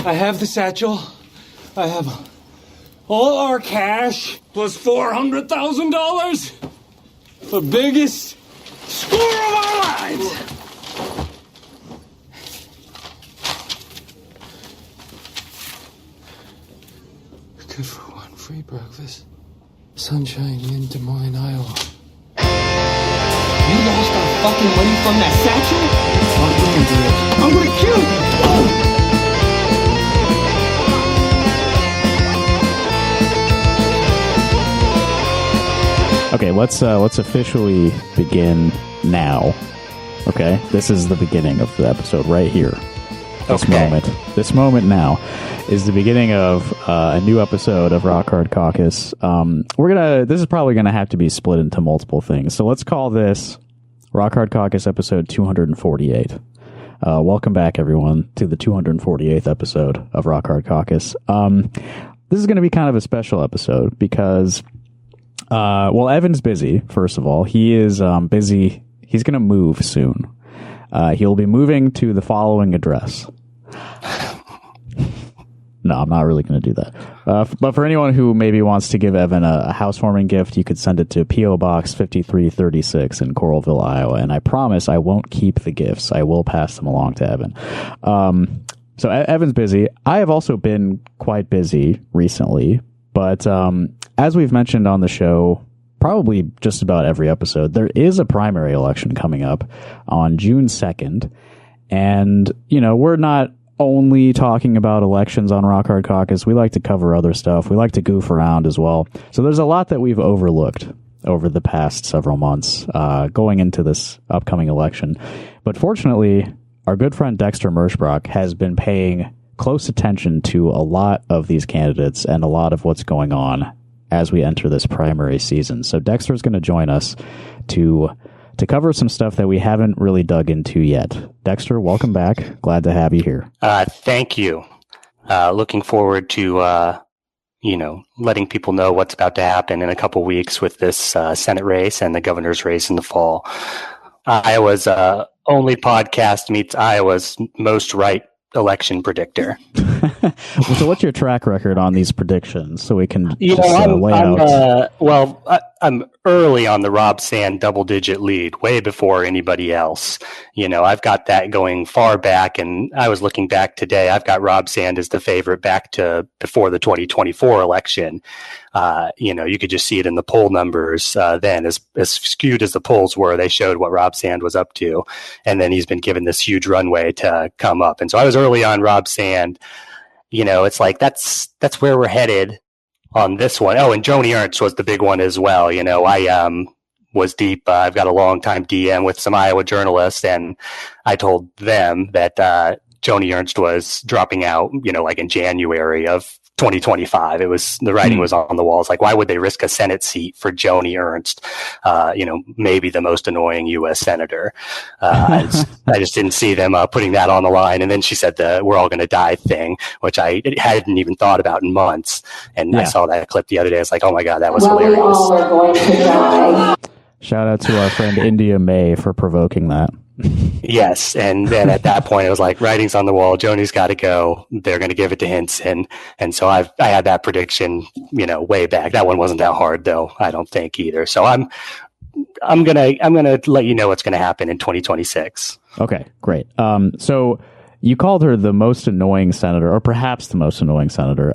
I have the satchel. I have all our cash plus $400,000. The biggest score of our lives. Good for one free breakfast. Sunshine in Des Moines, Iowa. You lost our fucking money from that satchel? I'm gonna kill you! Okay, let's officially begin now. Okay, this is the beginning of the episode right here. This moment now is the beginning of a new episode of Rock Hard Caucus. This is probably gonna have to be split into multiple things. So let's call this Rock Hard Caucus episode 248. Welcome back, everyone, to the 248th episode of Rock Hard Caucus. This is going to be kind of a special episode because, Evan's busy, first of all. He is busy. He's going to move soon. He'll be moving to the following address. No, I'm not really going to do that. But for anyone who maybe wants to give Evan a housewarming gift, you could send it to P.O. Box 5336 in Coralville, Iowa. And I promise I won't keep the gifts. I will pass them along to Evan. So Evan's busy. I have also been quite busy recently. But as we've mentioned on the show, probably just about every episode, there is a primary election coming up on June 2nd. And, we're not only talking about elections on Rock Hard Caucus. We like to cover other stuff. We like to goof around as well. So there's a lot that we've overlooked over the past several months going into this upcoming election. But fortunately, our good friend Dexter Merschbrock has been paying close attention to a lot of these candidates and a lot of what's going on as we enter this primary season. So Dexter is going to join us to cover some stuff that we haven't really dug into yet. Dexter, welcome back. Glad to have you here. Thank you. Looking forward to, letting people know what's about to happen in a couple weeks with this Senate race and the governor's race in the fall. Iowa's only podcast meets Iowa's most right election predictor. So what's your track record on these predictions so we can lay out? I'm early on the Rob Sand double-digit lead, way before anybody else. I've got that going far back, and I was looking back today. I've got Rob Sand as the favorite back to before the 2024 election. You could just see it in the poll numbers then. As skewed as the polls were, they showed what Rob Sand was up to, and then he's been given this huge runway to come up. And so I was early on Rob Sand. It's like that's where we're headed on this one. Oh, and Joni Ernst was the big one as well. I was deep. I've got a long time DM with some Iowa journalists, and I told them that Joni Ernst was dropping out, like in January of 2025. It was, the writing was on the walls. Like, why would they risk a Senate seat for Joni Ernst? Maybe the most annoying U.S. senator. I just didn't see them putting that on the line. And then she said the "we're all going to die" thing, which I hadn't even thought about in months. And I saw that clip the other day. I was like, oh my God, that was hilarious. We all are going to die. Shout out to our friend India May for provoking that. Yes, and then at that point, it was like, writing's on the wall. Joni's got to go. They're going to give it to Hinson, and so I had that prediction, way back. That one wasn't that hard, though. I don't think either. So I'm gonna let you know what's going to happen in 2026. Okay, great. So you called her the most annoying senator, or perhaps the most annoying senator.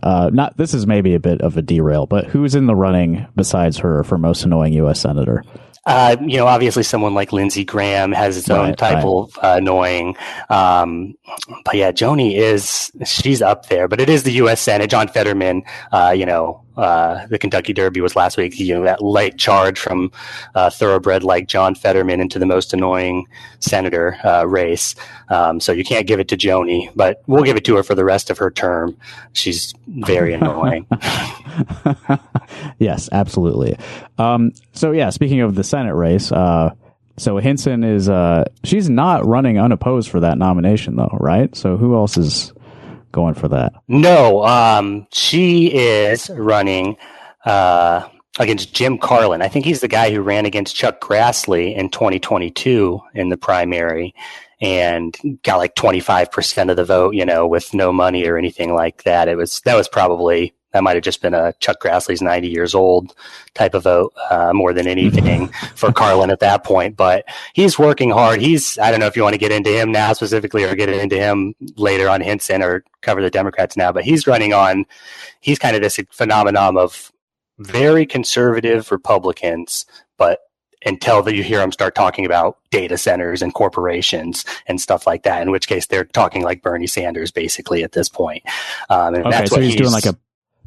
This is maybe a bit of a derail, but who's in the running besides her for most annoying U.S. senator? Obviously someone like Lindsey Graham has its own type of annoying. But yeah, Joni she's up there, but it is the U.S. Senate. John Fetterman, the Kentucky Derby was last week, that light charge from thoroughbred like John Fetterman into the most annoying senator race. So you can't give it to Joni, but we'll give it to her for the rest of her term. She's very annoying. Yes, absolutely. Speaking of the Senate race, so Hinson is, she's not running unopposed for that nomination though, right? So who else is going for that? No, she is running, against Jim Carlin. I think he's the guy who ran against Chuck Grassley in 2022 in the primary. and got like 25% of the vote, with no money or anything like that. That might have just been a Chuck Grassley's 90 years old type of vote, more than anything for Carlin at that point. But he's working hard. I don't know if you want to get into him now specifically or get into him later on Hinson or cover the Democrats now, but he's kind of this phenomenon of very conservative Republicans, but until you hear them start talking about data centers and corporations and stuff like that, in which case they're talking like Bernie Sanders basically at this point. And okay, so he's doing like a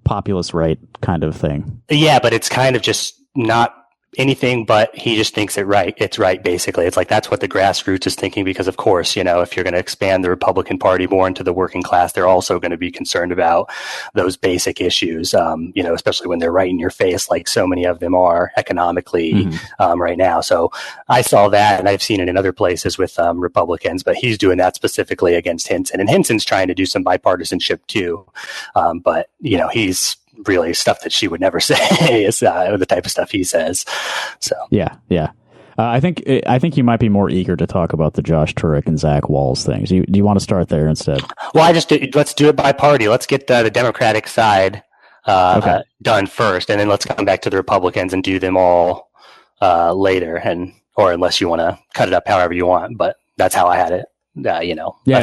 populist right kind of thing. Yeah, but it's kind of just not anything, but he just thinks it's right basically. It's like that's what the grassroots is thinking, because of course, if you're going to expand the Republican Party more into the working class, they're also going to be concerned about those basic issues, especially when they're right in your face like so many of them are economically right now. So I saw that, and I've seen it in other places with Republicans, but he's doing that specifically against Hinson, and Hinson's trying to do some bipartisanship too, but he's really stuff that she would never say is the type of stuff he says. So yeah. I think you might be more eager to talk about the Josh Turek and Zach Walz things. Do you want to start there instead? Well, let's do it by party. Let's get the Democratic side done first, and then let's come back to the Republicans and do them all later. Or unless you want to cut it up however you want, but that's how I had it. That's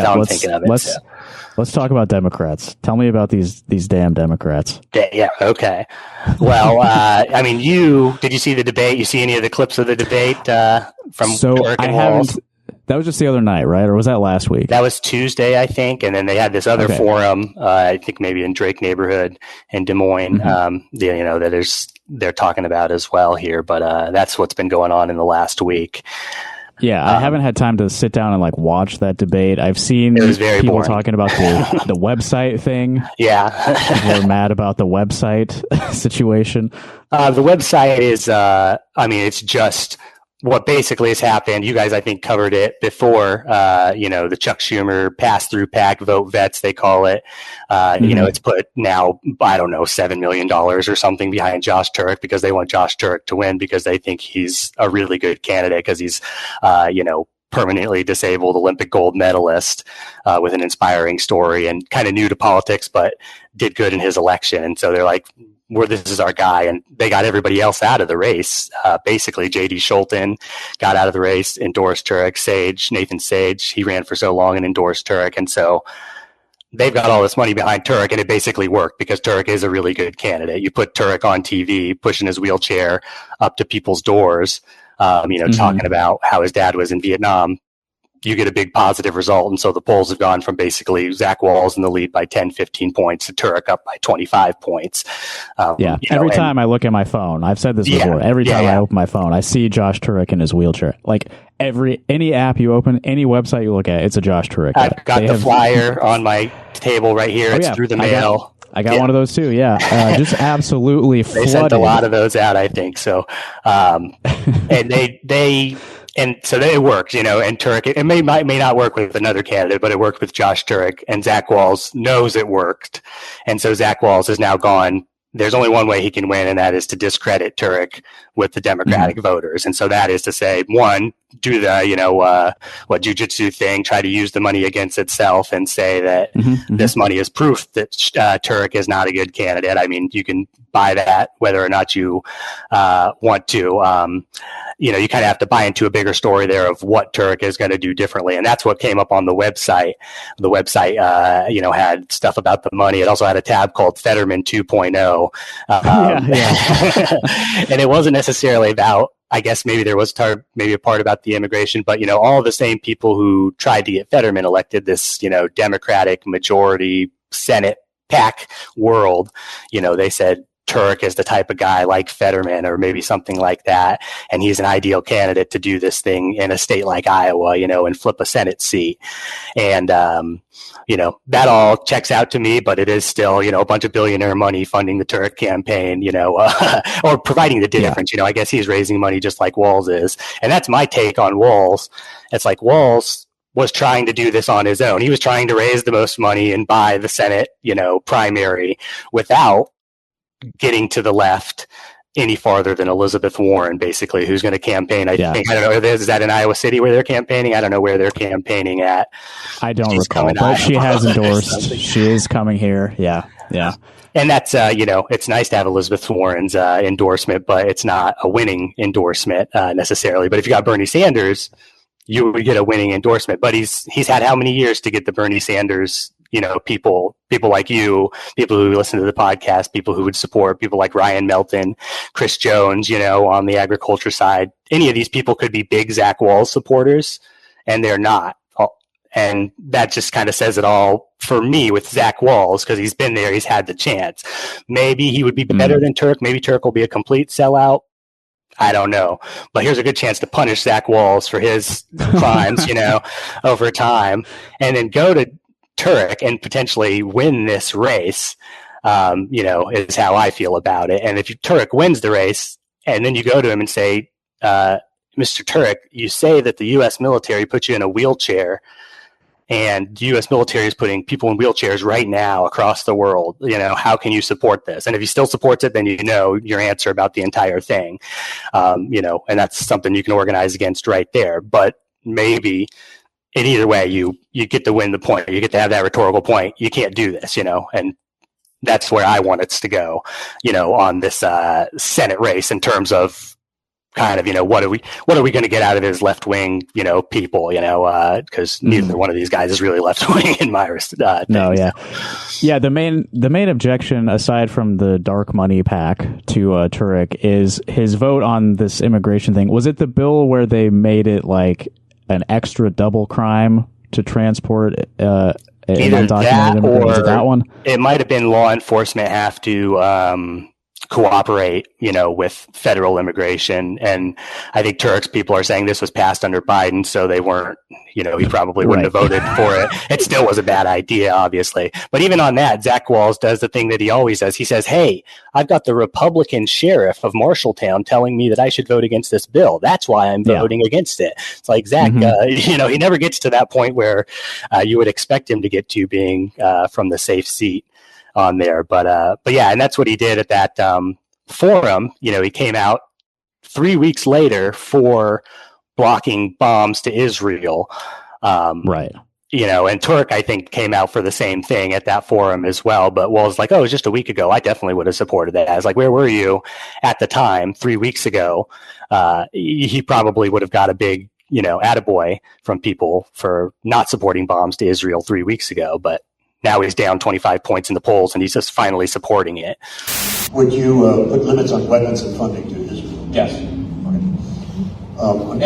how I'm thinking of it. Let's talk about Democrats. Tell me about these damn Democrats. Yeah. Okay. Well, did you see the debate? You see any of the clips of the debate from Turek and Walz? That was just the other night, right? Or was that last week? That was Tuesday, I think. And then they had this other forum, I think maybe in Drake neighborhood in Des Moines, that they're talking about as well here. But that's what's been going on in the last week. Yeah, I haven't had time to sit down and watch that debate. I've seen people boring. Talking about the website thing. Yeah. People are mad about the website situation. The website is, it's just what basically has happened. You guys, I think, covered it before, the Chuck Schumer pass-through PAC vote vets, they call it. It's put now, I don't know, $7 million or something behind Josh Turek because they want Josh Turek to win because they think he's a really good candidate because he's, permanently disabled Olympic gold medalist with an inspiring story and kind of new to politics, but did good in his election. And so they're like, this is our guy, and they got everybody else out of the race. Basically, J.D. Scholten got out of the race, endorsed Turek. Nathan Sage, he ran for so long and endorsed Turek, and so they've got all this money behind Turek, and it basically worked because Turek is a really good candidate. You put Turek on TV, pushing his wheelchair up to people's doors, talking about how his dad was in Vietnam. You get a big positive result. And so the polls have gone from basically Zach Walz in the lead by 10, 15 points to Turek up by 25 points. Every time I look at my phone, I've said this before, every time I open my phone, I see Josh Turek in his wheelchair. Like any app you open, any website you look at, it's a Josh Turek. I've got the flyer on my table right here. It's through the mail. I got one of those too. Yeah. Just absolutely flooded. They sent a lot of those out, I think. So, and so it worked, and Turek, it may not work with another candidate, but it worked with Josh Turek, and Zach Walz knows it worked. And so Zach Walz has now gone, there's only one way he can win, and that is to discredit Turek with the Democratic voters. And so that is to say, one, do the, jujitsu thing, try to use the money against itself and say that this money is proof that Turek is not a good candidate. I mean, you can buy that whether or not you want to. You kind of have to buy into a bigger story there of what Turek is going to do differently. And that's what came up on the website. The website, had stuff about the money. It also had a tab called Fetterman 2.0. And it wasn't necessarily about, I guess maybe there was maybe a part about the immigration, but, all the same people who tried to get Fetterman elected, this, Democratic majority Senate PAC world, they said, Turek is the type of guy like Fetterman or maybe something like that. And he's an ideal candidate to do this thing in a state like Iowa, and flip a Senate seat. And, that all checks out to me, but it is still, a bunch of billionaire money funding the Turek campaign, or providing the difference. I guess he's raising money just like Walz is. And that's my take on Walz. It's like Walz was trying to do this on his own. He was trying to raise the most money and buy the Senate, primary without getting to the left any farther than Elizabeth Warren, basically, who's going to campaign. I think, I don't know, is that in Iowa City where they're campaigning? I don't know where they're campaigning at. I don't recall, but she has endorsed. She is coming here. Yeah. And that's, it's nice to have Elizabeth Warren's endorsement, but it's not a winning endorsement necessarily. But if you got Bernie Sanders, you would get a winning endorsement. But he's had how many years to get the Bernie Sanders, people like you, people who listen to the podcast, people who would support, people like Ryan Melton, Chris Jones, on the agriculture side. Any of these people could be big Zach Walz supporters, and they're not. And that just kind of says it all for me with Zach Walz, because he's been there, he's had the chance. Maybe he would be better than Turk. Maybe Turk will be a complete sellout. I don't know. But here's a good chance to punish Zach Walz for his crimes, over time, and then go to Turk and potentially win this race, is how I feel about it. And if Turk wins the race, and then you go to him and say, Mr. Turk, you say that the U.S. military put you in a wheelchair, and the U.S. military is putting people in wheelchairs right now across the world. How can you support this? And if he still supports it, then your answer about the entire thing, and that's something you can organize against right there. But maybe in either way, you get to win the point. You get to have that rhetorical point. You can't do this, and that's where I want it to go, on this Senate race in terms of kind of, what are we going to get out of his left wing, people, because neither one of these guys is really left wing in my no, yeah. Yeah. The main objection, aside from the dark money pack to Turek, is his vote on this immigration thing. Was it the bill where they made it like an extra double crime to transport either that or that one? It might have been law enforcement have to cooperate, with federal immigration. And I think Turk's people are saying this was passed under Biden, so they weren't, he probably wouldn't have voted for it. It still was a bad idea, obviously. But even on that, Zach Walz does the thing that he always does. He says, hey, I've got the Republican sheriff of Marshalltown telling me that I should vote against this bill. That's why I'm voting against it. It's like, Zach, he never gets to that point where you would expect him to get to, being from the safe seat on there. But yeah, and that's what he did at that forum. He came out 3 weeks later for blocking bombs to Israel. Right. And Turk, I think, came out for the same thing at that forum as well. But Walz like, oh, it was just a week ago. I definitely would have supported that. I was like, where were you at the time 3 weeks ago? He probably would have got a big, attaboy from people for not supporting bombs to Israel 3 weeks ago. But now he's down 25 points in the polls, and he's just finally supporting it. Would you put limits on weapons and funding to Israel? Yes. And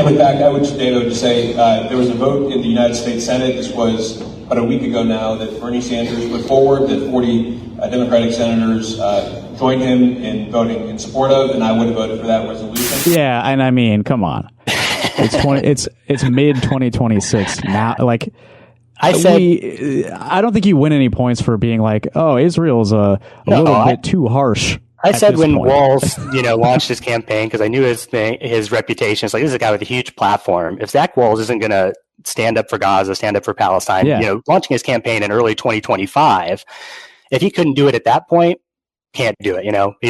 with that, I would just say there was a vote in the United States Senate. This was about a week ago now, that Bernie Sanders put forward, that 40 Democratic senators joined him in voting in support of, and I would have voted for that resolution. Yeah, and I mean, come on, it's mid 2026 now, like. I don't think you win any points for being like, oh, Israel's a little bit too harsh. I said when Walz, launched his campaign, because I knew his reputation. It's like, this is a guy with a huge platform. If Zach Walz isn't going to stand up for Gaza, stand up for Palestine, launching his campaign in early 2025, if he couldn't do it at that point, can't do it.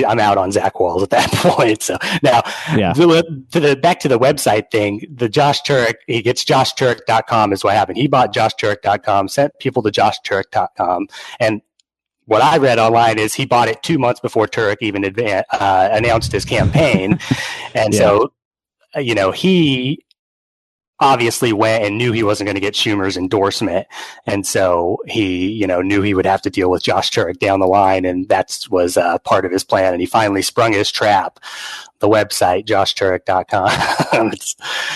I'm out on Zach Walz at that point. So now, back to the website thing, the Josh Turek, he gets joshturek.com is what happened. He bought joshturek.com, sent people to joshturek.com. And what I read online is he bought it 2 months before Turek even announced his campaign. And so, he obviously went and knew he wasn't going to get Schumer's endorsement. And so he, knew he would have to deal with Josh Turek down the line. And that was part of his plan. And he finally sprung his trap, the website, joshturek.com.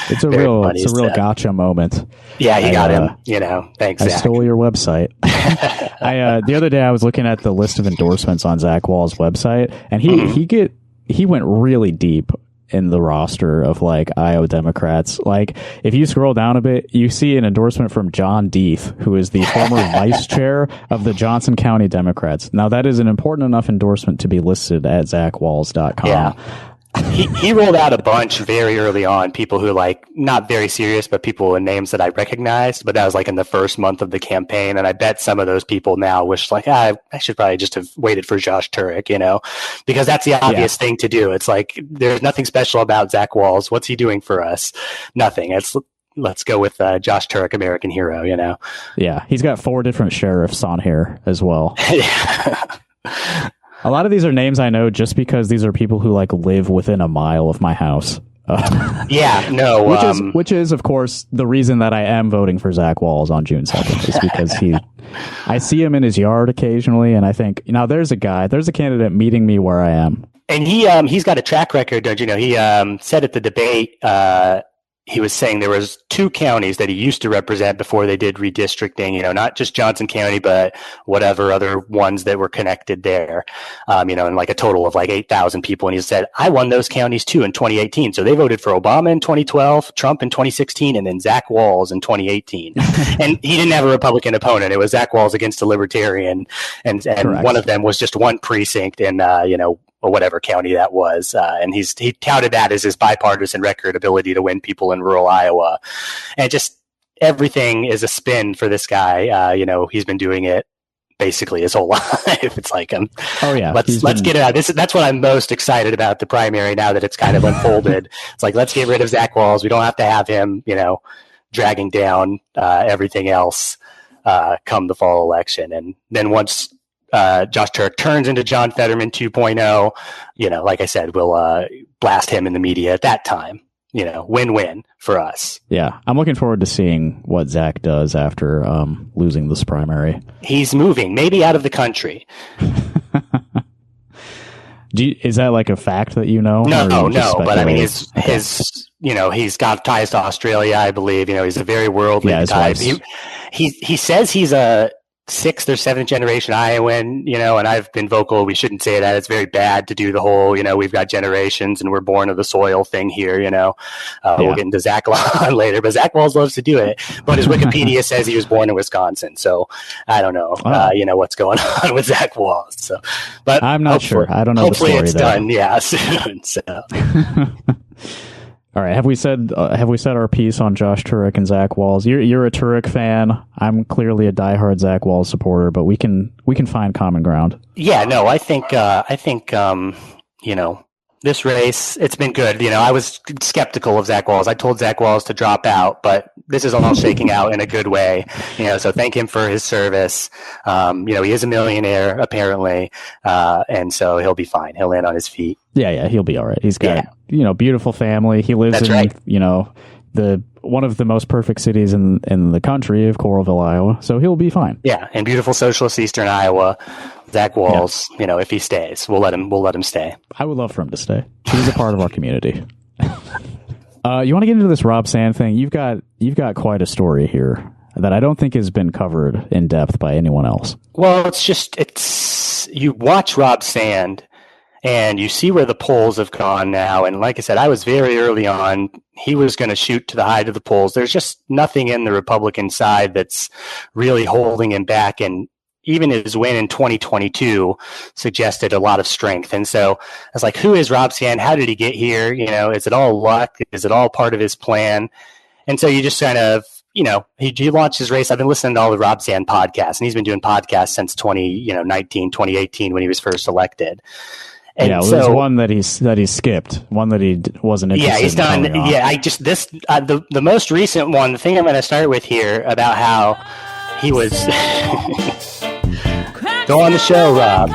it's a real gotcha moment. Yeah, he got him, thanks, I Zach. stole your website. The other day I was looking at the list of endorsements on Zach Walz's website, and he went really deep in the roster of like Iowa Democrats. Like, if you scroll down a bit, you see an endorsement from John Deeth, who is the former vice chair of the Johnson County Democrats. Now, that is an important enough endorsement to be listed at zachwalz.com. he rolled out a bunch very early on, people who like not very serious, but people with names that I recognized. But that was like in the first month of the campaign, and I bet some of those people now wish like I should probably just have waited for Josh Turek, because that's the obvious thing to do. It's like there's nothing special about Zach Walz. What's he doing for us? Nothing. Let's go with Josh Turek, American hero. Yeah, he's got 4 different sheriffs on here as well. A lot of these are names I know just because these are people who like live within a mile of my house. Which is of course the reason that I am voting for Zach Walz on June 2nd is because I see him in his yard occasionally, and I think there's a candidate meeting me where I am. And he's got a track record, don't you know? He said at the debate. He was saying there was 2 counties that he used to represent before they did redistricting, not just Johnson County, but whatever other ones that were connected there, and like a total of like 8,000 people. And he said, I won those counties too in 2018. So they voted for Obama in 2012, Trump in 2016, and then Zach Walz in 2018. And he didn't have a Republican opponent. It was Zach Walz against a Libertarian. And one of them was just one precinct in, or whatever county that was. And he touted that as his bipartisan record ability to win people in rural Iowa. And just everything is a spin for this guy. He's been doing it basically his whole life. It's like, let's get it out. That's what I'm most excited about the primary now that it's kind of unfolded. It's like, let's get rid of Zach Walz. We don't have to have him, dragging down everything else come the fall election. And then once Josh Turek turns into John Fetterman 2.0, like I said, we'll blast him in the media at that time. Win-win for us. Yeah, I'm looking forward to seeing what Zach does after losing this primary. He's moving, maybe out of the country. Is that like a fact that No. But I mean, his he's got ties to Australia, I believe. He's a very worldly type. He says he's a 6th or 7th generation Iowan, and I've been vocal. We shouldn't say that. It's very bad to do the whole, we've got generations and we're born of the soil thing here, We'll get into Zach on later, but Zach Walz loves to do it. But his Wikipedia says he was born in Wisconsin. So I don't know, what's going on with Zach Walz. So, but I'm not sure. I don't know. Hopefully the story it's there. done. Yeah. Soon. So. All right, have we said our piece on Josh Turek and Zach Walz? You're a Turek fan. I'm clearly a diehard Zach Walz supporter, but we can find common ground. Yeah, no, I think this race, it's been good. I was skeptical of Zach Walz. I told Zach Walz to drop out, but this is all shaking out in a good way. So thank him for his service. He is a millionaire apparently, and so he'll be fine. He'll land on his feet. Yeah, he'll be all right. He's got beautiful family. He lives the one of the most perfect cities in the country of Coralville, Iowa. So he'll be fine. Yeah, and beautiful socialist Eastern Iowa. Zach Walz, if he stays, we'll let him stay. I would love for him to stay. He's a part of our community. You want to get into this Rob Sand thing? You've got quite a story here that I don't think has been covered in depth by anyone else. Well, you watch Rob Sand and you see where the polls have gone now. And like I said, I was very early on. He was going to shoot to the height of the polls. There's just nothing in the Republican side that's really holding him back. And even his win in 2022 suggested a lot of strength. And so I was like, who is Rob Sand? How did he get here? Is it all luck? Is it all part of his plan? And so you just kind of, he launched his race. I've been listening to all the Rob Sand podcasts, and he's been doing podcasts since 2018 when he was first elected. And there's one that he skipped, one that he wasn't interested in. Yeah, he's done. Yeah, the most recent one, the thing I'm going to start with here about how he was go on the show, Rob.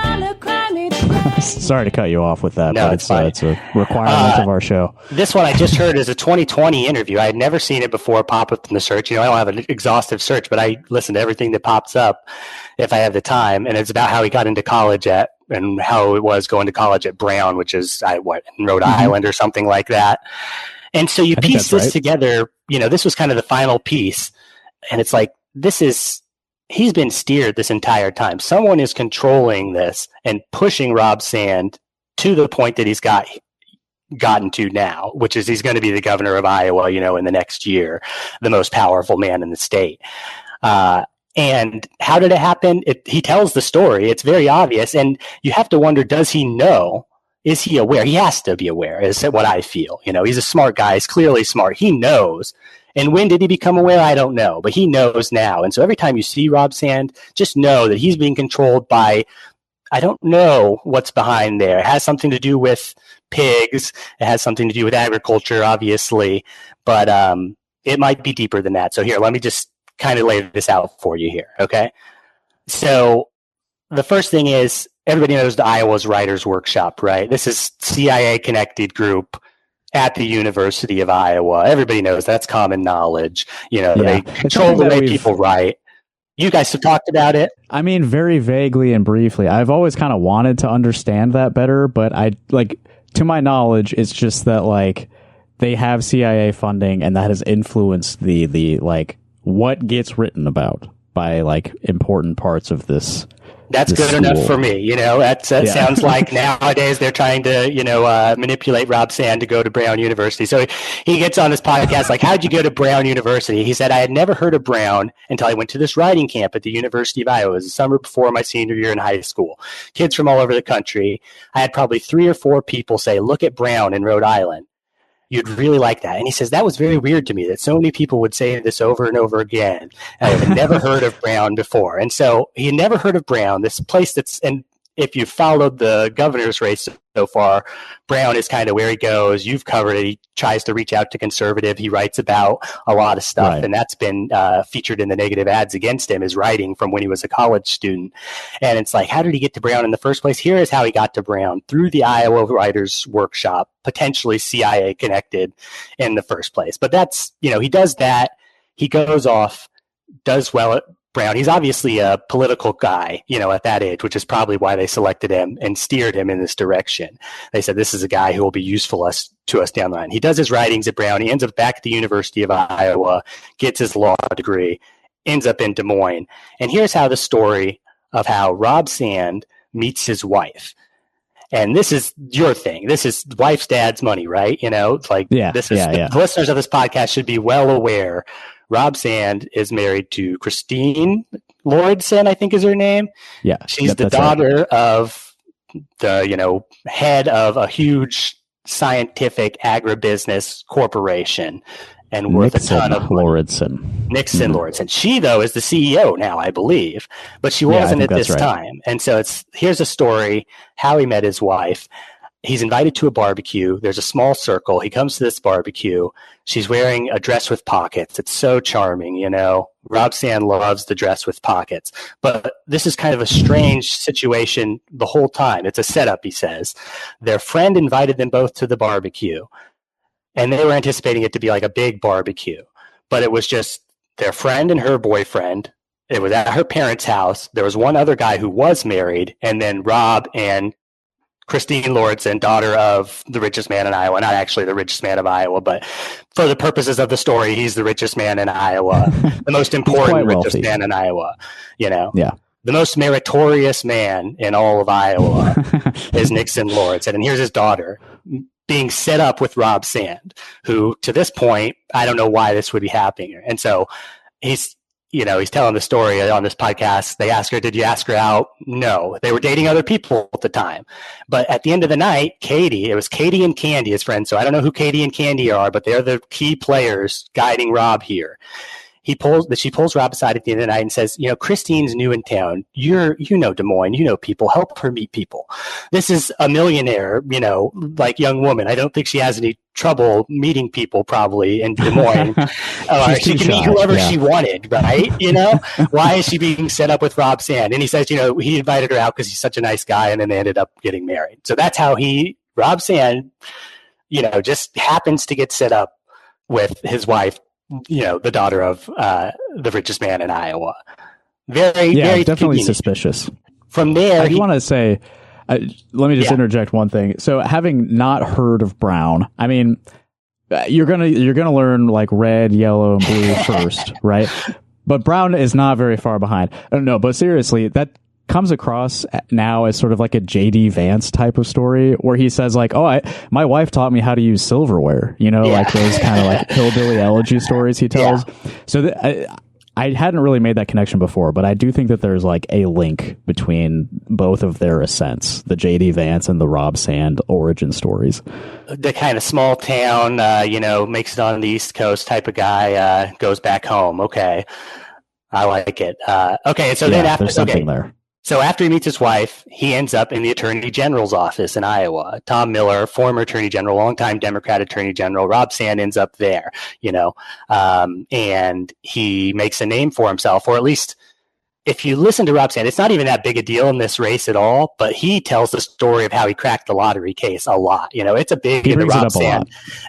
Sorry to cut you off with that, no, but it's a requirement of our show. This one I just heard is a 2020 interview. I had never seen it before pop up in the search. I don't have an exhaustive search, but I listen to everything that pops up if I have the time. And it's about how he got into college and how it was going to college at Brown, which is in Rhode Island or something like that. And so you piece this together, this was kind of the final piece. And it's like, he's been steered this entire time. Someone is controlling this and pushing Rob Sand to the point that he's gotten to now, which is he's going to be the governor of Iowa, in the next year, the most powerful man in the state. And how did it happen? He tells the story. It's very obvious. And you have to wonder, does he know is he aware? He has to be aware, is what I feel. He's a smart guy. He's clearly smart. He knows. And when did he become aware? I don't know, but he knows now. And so every time you see Rob Sand, just know that he's being controlled by, I don't know what's behind there. It has something to do with pigs. It has something to do with agriculture, obviously, but it might be deeper than that. So here, let me just kind of lay this out for you here, okay? So the first thing is, everybody knows the Iowa's Writers Workshop, right? This is CIA-connected group at the University of Iowa. Everybody knows that's common knowledge. They control the way people write. You guys have talked about it. I mean, very vaguely and briefly. I've always kind of wanted to understand that better, but to my knowledge, it's just that they have CIA funding, and that has influenced the what gets written about by important parts of this. That's good school. Enough for me. That sounds like nowadays they're trying to, manipulate Rob Sand to go to Brown University. So he gets on this podcast how'd you go to Brown University? He said, I had never heard of Brown until I went to this writing camp at the University of Iowa. It was the summer before my senior year in high school. Kids from all over the country. I had probably 3 or 4 people say, look at Brown in Rhode Island. You'd really like that. And he says, that was very weird to me that so many people would say this over and over again. I had never heard of Brown before. And so he had never heard of Brown, this place and if you followed the governor's race so far, Brown is kind of where he goes. You've covered it. He tries to reach out to conservative. He writes about a lot of stuff, right. And that's been featured in the negative ads against him, his writing from when he was a college student. And it's how did he get to Brown in the first place? Here is how he got to Brown, through the Iowa Writers Workshop, potentially CIA connected in the first place. But that's, he does that. He goes off, does well at Brown. He's obviously a political guy, at that age, which is probably why they selected him and steered him in this direction. They said, this is a guy who will be useful to us down the line. He does his writings at Brown. He ends up back at the University of Iowa, gets his law degree, ends up in Des Moines. And here's how the story of how Rob Sand meets his wife. And this is your thing. This is wife's dad's money, right? The listeners of this podcast should be well aware. Rob Sand is married to Christine Lauridsen, I think is her name. Yeah. She's the daughter of the, head of a huge scientific agribusiness corporation and worth a ton of money. Nixon Lauridsen. She, though, is the CEO now, I believe, but she wasn't at this time. And so here's a story, how he met his wife. He's invited to a barbecue. There's a small circle. He comes to this barbecue. She's wearing a dress with pockets. It's so charming, Rob Sand loves the dress with pockets. But this is kind of a strange situation the whole time. It's a setup, he says. Their friend invited them both to the barbecue, and they were anticipating it to be a big barbecue. But it was just their friend and her boyfriend. It was at her parents' house. There was one other guy who was married, and then Rob and Christine Lauridsen, daughter of the richest man in Iowa. Not actually the richest man of Iowa, but for the purposes of the story, he's the richest man in Iowa, the most important richest man in Iowa. Yeah. The most meritorious man in all of Iowa is Nixon Lauridsen. And here's his daughter being set up with Rob Sand, who to this point, I don't know why this would be happening. And so he's telling the story on this podcast. They ask her, did you ask her out? No. They were dating other people at the time. But at the end of the night, it was Katie and Candy, his friends. So I don't know who Katie and Candy are, but they're the key players guiding Rob here. She pulls Rob aside at the end of the night and says, Christine's new in town. You know Des Moines, people, help her meet people. This is a millionaire, young woman. I don't think she has any trouble meeting people probably in Des Moines. She can meet whoever she wanted, right? Why is she being set up with Rob Sand? And he says, he invited her out because he's such a nice guy, and then they ended up getting married. So that's how Rob Sand, just happens to get set up with his wife, the daughter of the richest man in Iowa. Very definitely convenient. Suspicious. From there, I want to say, let me just interject one thing. So, having not heard of Brown, I mean, you're gonna learn red, yellow, and blue first, right? But Brown is not very far behind. No, but seriously, that comes across now as sort of a J.D. Vance type of story where he says my wife taught me how to use silverware, those kind of hillbilly elegy stories he tells. Yeah. So I hadn't really made that connection before, but I do think that there's like a link between both of their ascents, the J.D. Vance and the Rob Sand origin stories. The kind of small town, makes it on the East Coast type of guy, goes back home. Okay. I like it. Okay. So then after, there's something there. So after he meets his wife, he ends up in the Attorney General's office in Iowa. Tom Miller, former Attorney General, longtime Democrat Attorney General, Rob Sand ends up there, and he makes a name for himself, or at least if you listen to Rob Sand, it's not even that big a deal in this race at all, but he tells the story of how he cracked the lottery case a lot. It's a big, he brings it up a lot.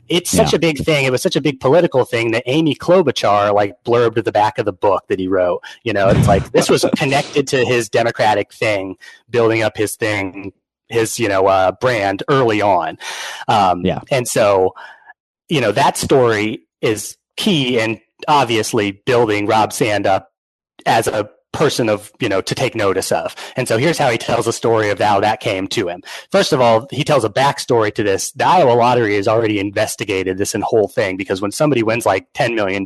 It's such a big thing. It was such a big political thing that Amy Klobuchar blurbed at the back of the book that he wrote. It's like this was connected to his Democratic thing, building up his thing, his, brand early on. And so, that story is key and obviously building Rob Sand up as a person of, to take notice of. And so here's how he tells a story of how that came to him. First of all, he tells a backstory to this. The Iowa lottery has already investigated this whole thing, because when somebody wins like $10 million,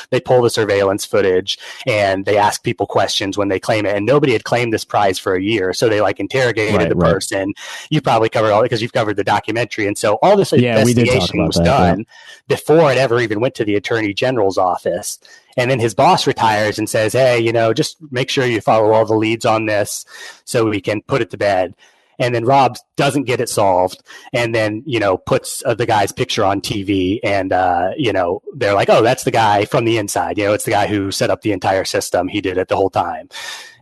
they pull the surveillance footage and they ask people questions when they claim it. And nobody had claimed this prize for a year. So they interrogated the person. You probably covered all because you've covered the documentary. And so all this investigation was done before it ever even went to the Attorney General's office. And then his boss retires and says, hey, just make sure you follow all the leads on this so we can put it to bed. And then Rob doesn't get it solved, and then, puts the guy's picture on TV, and, they're like, oh, that's the guy from the inside. It's the guy who set up the entire system. He did it the whole time.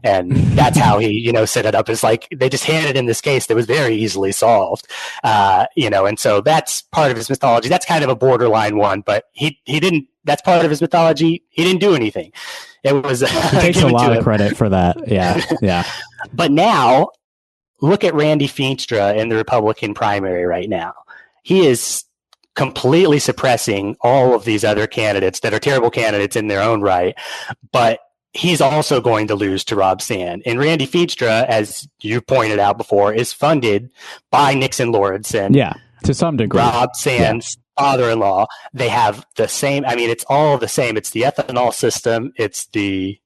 And that's how he, set it up. It's like they just handed him this case that was very easily solved, and so that's part of his mythology. That's kind of a borderline one, but he didn't. That's part of his mythology. He didn't do anything. It was. He takes a lot of credit for that. Yeah, yeah. But now, look at Randy Feenstra in the Republican primary right now. He is completely suppressing all of these other candidates that are terrible candidates in their own right, but he's also going to lose to Rob Sand. And Randy Feenstra, as you pointed out before, is funded by Nixon Lawrenson. Yeah, to some degree. Rob Sand's father-in-law. They have the same, it's all the same. It's the ethanol system. It's the,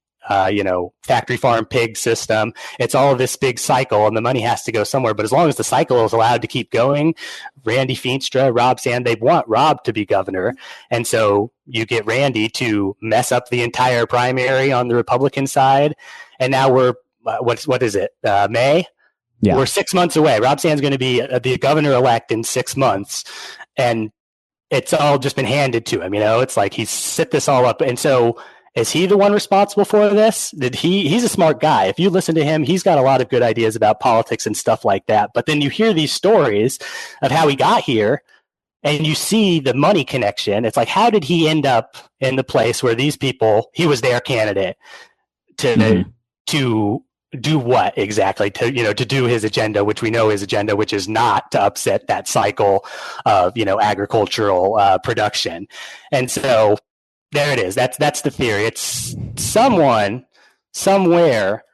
factory farm pig system. It's all of this big cycle, and the money has to go somewhere. But as long as the cycle is allowed to keep going, Randy Feenstra, Rob Sand, they want Rob to be governor. And so you get Randy to mess up the entire primary on the Republican side. And now we're, what is it? May? Yeah. We're 6 months away. Rob Sand's going to be the governor-elect in 6 months. And it's all just been handed to him. It's like he's set this all up. And so is he the one responsible for this? He's a smart guy. If you listen to him, he's got a lot of good ideas about politics and stuff like that. But then you hear these stories of how he got here, and you see the money connection. It's like, how did he end up in the place where these people, he was their candidate to do what exactly? To do his agenda, which we know his agenda, which is not to upset that cycle of, agricultural production. And so there it is. That's the theory. It's someone, somewhere,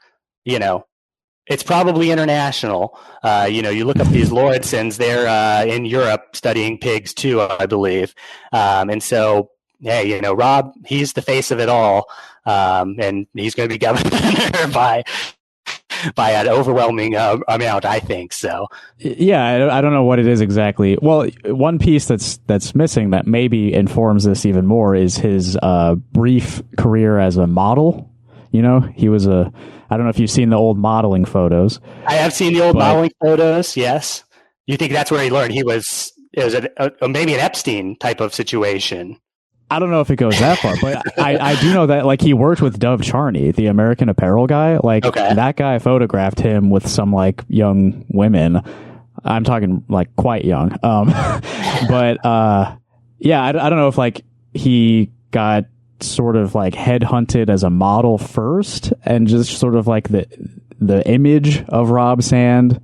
it's probably international. You look up these Lorenzens, they're in Europe studying pigs too, I believe. And so, hey, Rob, he's the face of it all. And he's going to be governor by an overwhelming amount, I think. So yeah, I don't know what it is exactly. Well, one piece that's missing that maybe informs this even more is his brief career as a model. He was I don't know if you've seen the old modeling photos. I have seen the old modeling photos. Yes. You think that's where he learned? It was maybe an Epstein type of situation. I don't know if it goes that far, but I do know that he worked with Dove Charney, the American Apparel guy. That guy photographed him with some young women. I'm talking quite young. But yeah, I don't know if he got sort of headhunted as a model first, and just sort of the image of Rob Sand.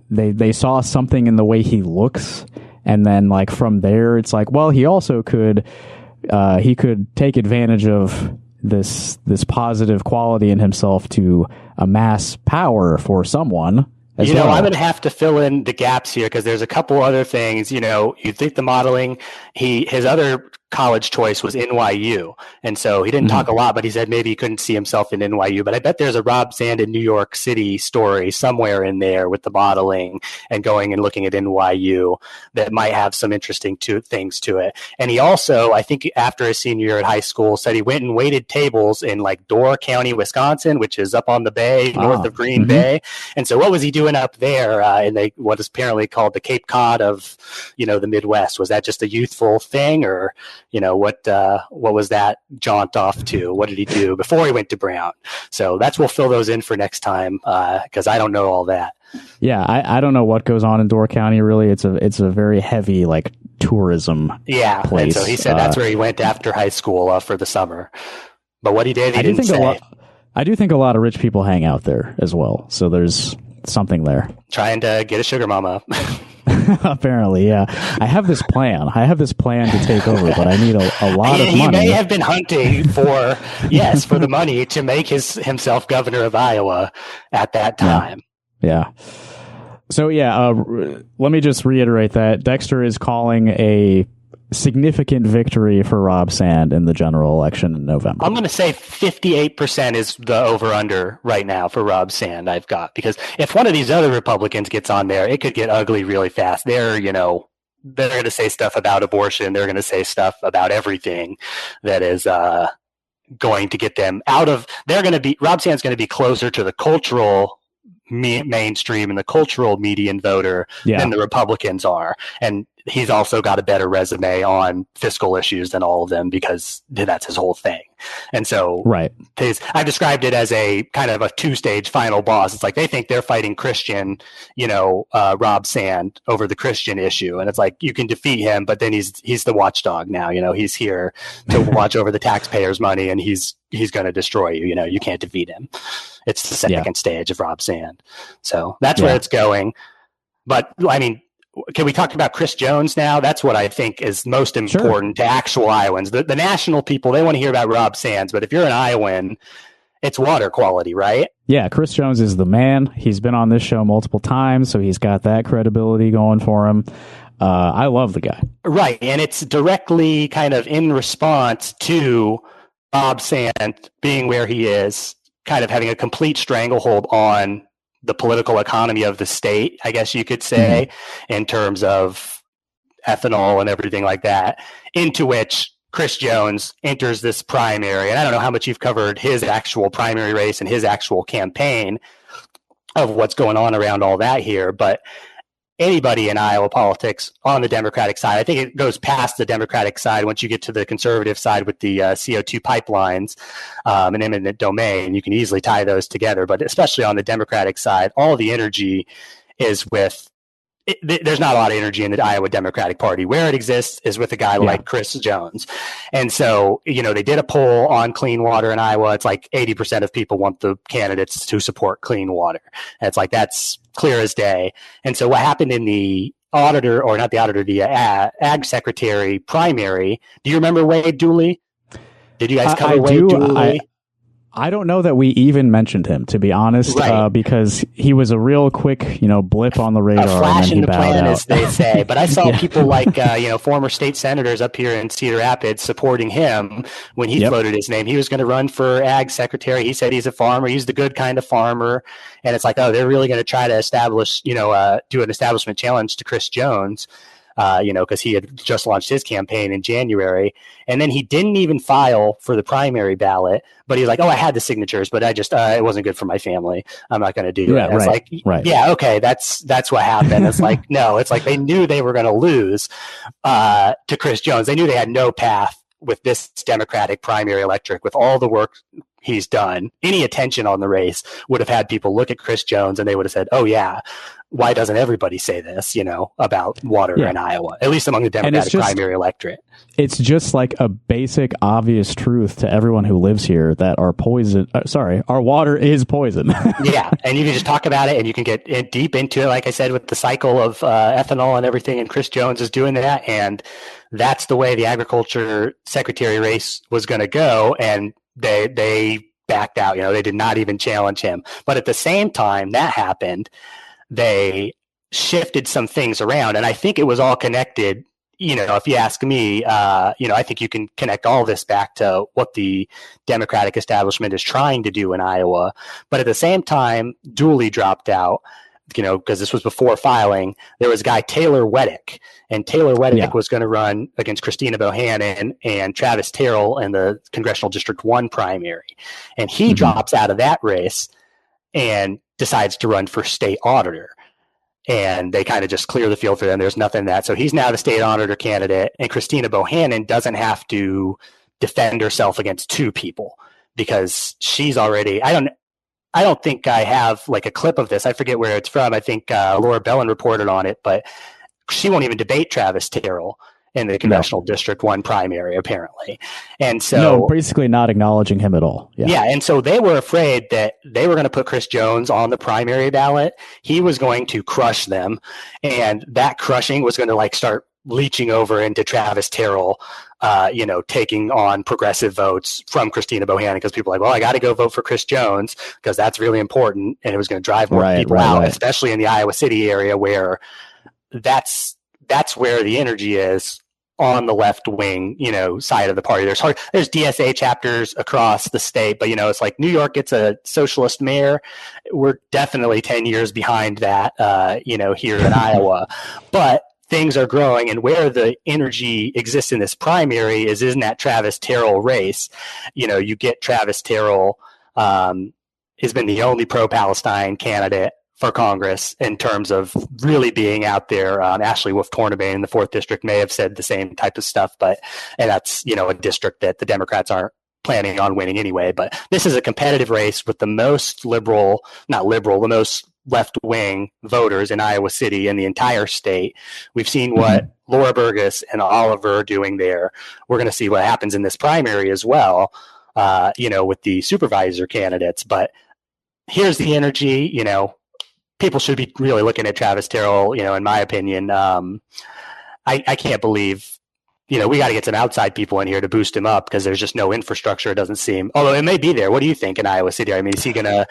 They saw something in the way he looks, and then from there it's well, he also could. He could take advantage of this positive quality in himself to amass power for someone, as I'm well. going to have to fill in the gaps here because there's a couple other things. You think the modeling, his other college choice was NYU. And so he didn't talk a lot, but he said maybe he couldn't see himself in NYU. But I bet there's a Rob Sand in New York City story somewhere in there with the modeling and going and looking at NYU that might have some interesting things to it. And he also, I think after his senior year at high school, said he went and waited tables in like Door County, Wisconsin, which is up on the bay, north of Green Bay. And so what was he doing up there in what is apparently called the Cape Cod of, the Midwest? Was that just a youthful thing, or what was that jaunt off to? What did he do before he went to Brown? So we'll fill those in for next time because I don't know all that. Yeah, I don't know what goes on in Door County. Really, it's a very heavy like tourism. Yeah, place. And so he said that's where he went after high school for the summer. But what he did, he didn't say. I do think a lot of rich people hang out there as well. So there's something there. Trying to get a sugar mama. Apparently, yeah. I have this plan to take over, but I need a lot of money. He may have been hunting for the money to make himself governor of Iowa at that time. Yeah. So, let me just reiterate that Dexter is calling a significant victory for Rob Sand in the general election in November. I'm going to say 58% is the over-under right now for Rob Sand I've got, because if one of these other Republicans gets on there, it could get ugly really fast. They're going to say stuff about abortion. They're going to say stuff about everything that is going to get them out of. Rob Sand's going to be closer to the cultural mainstream and the cultural median voter than the Republicans are. And he's also got a better resume on fiscal issues than all of them because that's his whole thing. And so I've described it as a kind of a two-stage final boss. It's like they think they're fighting Christian, Rob Sand over the Christian issue. And it's like you can defeat him, but then he's the watchdog now. He's here to watch over the taxpayers' money, and he's going to destroy you. You can't defeat him. It's the second stage of Rob Sand. So that's where it's going. But I mean, can we talk about Chris Jones now? That's what I think is most important to actual Iowans. The national people, they want to hear about Rob Sands, but if you're an Iowan, it's water quality, right? Yeah, Chris Jones is the man. He's been on this show multiple times, so he's got that credibility going for him. I love the guy. Right, and it's directly kind of in response to Rob Sand being where he is, kind of having a complete stranglehold on the political economy of the state, I guess you could say, in terms of ethanol and everything like that, into which Chris Jones enters this primary. And I don't know how much you've covered his actual primary race and his actual campaign of what's going on around all that here, but anybody in Iowa politics on the Democratic side, I think it goes past the Democratic side once you get to the conservative side with the CO2 pipelines and eminent domain. You can easily tie those together, but especially on the Democratic side, all the energy is with there's not a lot of energy in the Iowa Democratic Party. Where it exists is with a guy like Chris Jones. And so, they did a poll on clean water in Iowa. It's like 80% of people want the candidates to support clean water. And it's like, that's clear as day. And so what happened in the ag secretary primary, do you remember Wade Dooley? Did you guys cover Wade Dooley? I don't know that we even mentioned him, to be honest, because he was a real quick, blip on the radar. A flash in the pan, out. As they say. But I saw people like, former state senators up here in Cedar Rapids supporting him when he floated his name. He was going to run for ag secretary. He said he's a farmer. He's the good kind of farmer. And it's like, they're really going to try to establish, do an establishment challenge to Chris Jones. Because he had just launched his campaign in January. And then he didn't even file for the primary ballot, but he's like, I had the signatures, but I just, it wasn't good for my family. I'm not going to do it. It's like, yeah, okay, that's what happened. It's like, no, it's like they knew they were going to lose to Chris Jones. They knew they had no path with this Democratic primary electorate, with all the work he's done. Any attention on the race would have had people look at Chris Jones and they would have said, oh yeah, why doesn't everybody say this, about water in Iowa, at least among the Democratic primary electorate? It's just like a basic, obvious truth to everyone who lives here that our water is poison. Yeah. And you can just talk about it and you can get deep into it. Like I said, with the cycle of ethanol and everything, and Chris Jones is doing that. And that's the way the agriculture secretary race was going to go. And they backed out, they did not even challenge him. But at the same time that happened, they shifted some things around. And I think it was all connected. If you ask me, I think you can connect all this back to what the Democratic establishment is trying to do in Iowa. But at the same time, Dooley dropped out, because this was before filing. There was a guy, Taylor Weddick, and Taylor Weddick was going to run against Christina Bohannon and Travis Terrell in the Congressional District 1 primary. And he drops out of that race and decides to run for state auditor. And they kind of just clear the field for them. There's nothing that. So he's now the state auditor candidate, and Christina Bohannon doesn't have to defend herself against two people because she's already, I don't think I have like a clip of this. I forget where it's from. I think Laura Bellin reported on it, but she won't even debate Travis Terrell in the Congressional District 1 primary, apparently. And so basically not acknowledging him at all. Yeah. And so they were afraid that they were going to put Chris Jones on the primary ballot. He was going to crush them, and that crushing was going to like start leaching over into Travis Terrell, taking on progressive votes from Christina Bohannon, because people are like, well, I got to go vote for Chris Jones because that's really important. And it was going to drive more people out, especially in the Iowa City area where that's where the energy is on the left wing, side of the party. There's DSA chapters across the state, but it's like New York gets a socialist mayor. We're definitely 10 years behind that, here in Iowa, but things are growing, and where the energy exists in this primary is in that Travis Terrell race. You get Travis Terrell, has been the only pro-Palestine candidate for Congress in terms of really being out there. Ashley Wolf-Tornabane in the 4th District may have said the same type of stuff, and that's, a district that the Democrats aren't planning on winning anyway. But this is a competitive race with the most the most left-wing voters in Iowa City and the entire state. We've seen what Laura Burgess and Oliver are doing there. We're going to see what happens in this primary as well, with the supervisor candidates. But here's the energy, people should be really looking at Travis Terrell, in my opinion. I can't believe, we got to get some outside people in here to boost him up because there's just no infrastructure, it doesn't seem. Although it may be there. What do you think in Iowa City? I mean, is he going to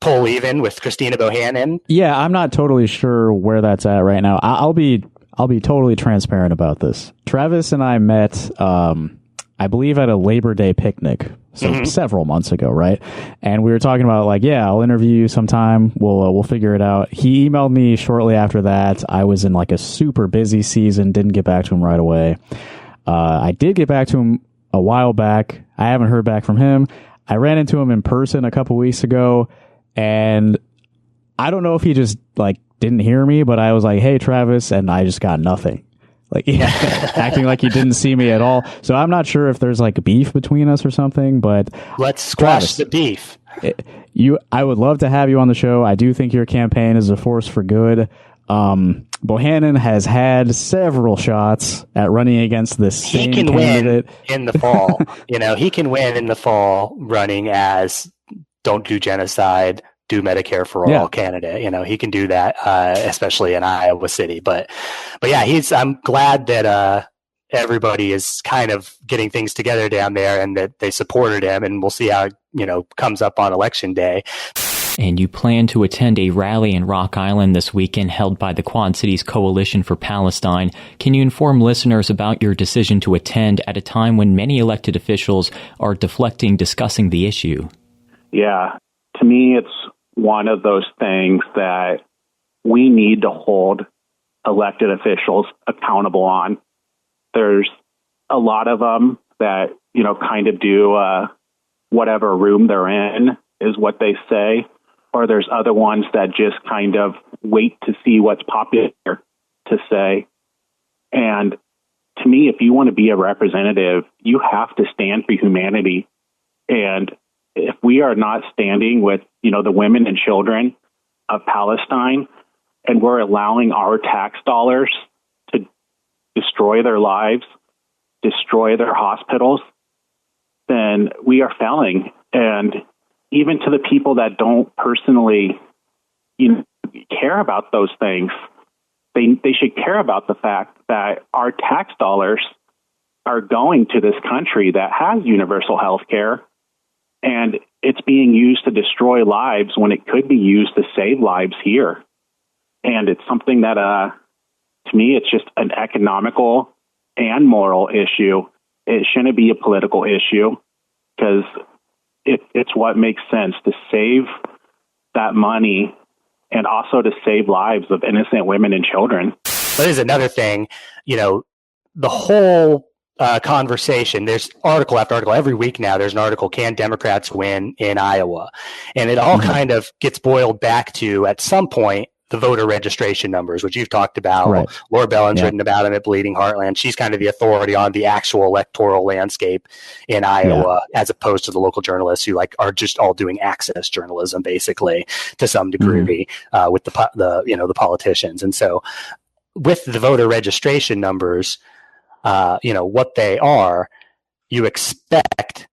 pull even with Christina Bohannon? Yeah, I'm not totally sure where that's at right now. I'll be totally transparent about this. Travis and I met, I believe, at a Labor Day picnic. So several months ago, right? And we were talking about like, yeah, I'll interview you sometime. We'll figure it out. He emailed me shortly after that. I was in like a super busy season, didn't get back to him right away. I did get back to him a while back. I haven't heard back from him. I ran into him in person a couple weeks ago, and I don't know if he just like didn't hear me, but I was like, hey, Travis, and I just got nothing. Like acting like he didn't see me at all. So I'm not sure if there's like beef between us or something, but let's squash the beef. I would love to have you on the show. I do think your campaign is a force for good. Bohannon has had several shots at running against this same candidate. Win in the fall. He can win in the fall running as don't do genocide, do Medicare for all candidate. He can do that, especially in Iowa City. But yeah, I'm glad that everybody is kind of getting things together down there and that they supported him, and we'll see how it comes up on election day. And you plan to attend a rally in Rock Island this weekend held by the Quad Cities Coalition for Palestine. Can you inform listeners about your decision to attend at a time when many elected officials are deflecting discussing the issue? Yeah, to me, it's one of those things that we need to hold elected officials accountable on. There's a lot of them that, kind of do whatever room they're in is what they say. Or there's other ones that just kind of wait to see what's popular to say. And to me, if you want to be a representative, you have to stand for humanity. And if we are not standing with, the women and children of Palestine, and we're allowing our tax dollars to destroy their lives, destroy their hospitals, then we are failing. And even to the people that don't personally, care about those things, they should care about the fact that our tax dollars are going to this country that has universal health care, and it's being used to destroy lives when it could be used to save lives here. And it's something that, to me, it's just an economical and moral issue. It shouldn't be a political issue because it's what makes sense to save that money and also to save lives of innocent women and children. But there's another thing, the whole conversation, there's article after article. Every week now, there's an article, can Democrats win in Iowa? And it all kind of gets boiled back to, at some point, the voter registration numbers, which you've talked about. Right. Laura Bellin's written about them at Bleeding Heartland. She's kind of the authority on the actual electoral landscape in Iowa, as opposed to the local journalists who are just all doing access journalism, basically, to some degree, with the politicians. And so with the voter registration numbers, what they are, you expect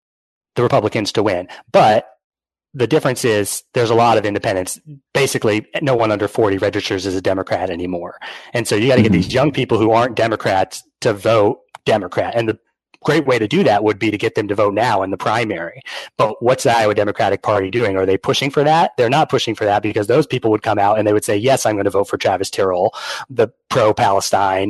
the Republicans to win. But the difference is there's a lot of independents. Basically, no one under 40 registers as a Democrat anymore. And so you got to get these young people who aren't Democrats to vote Democrat. And the great way to do that would be to get them to vote now in the primary. But what's the Iowa Democratic Party doing? Are they pushing for that? They're not pushing for that, because those people would come out and they would say, yes, I'm going to vote for Travis Terrell, the pro-Palestine,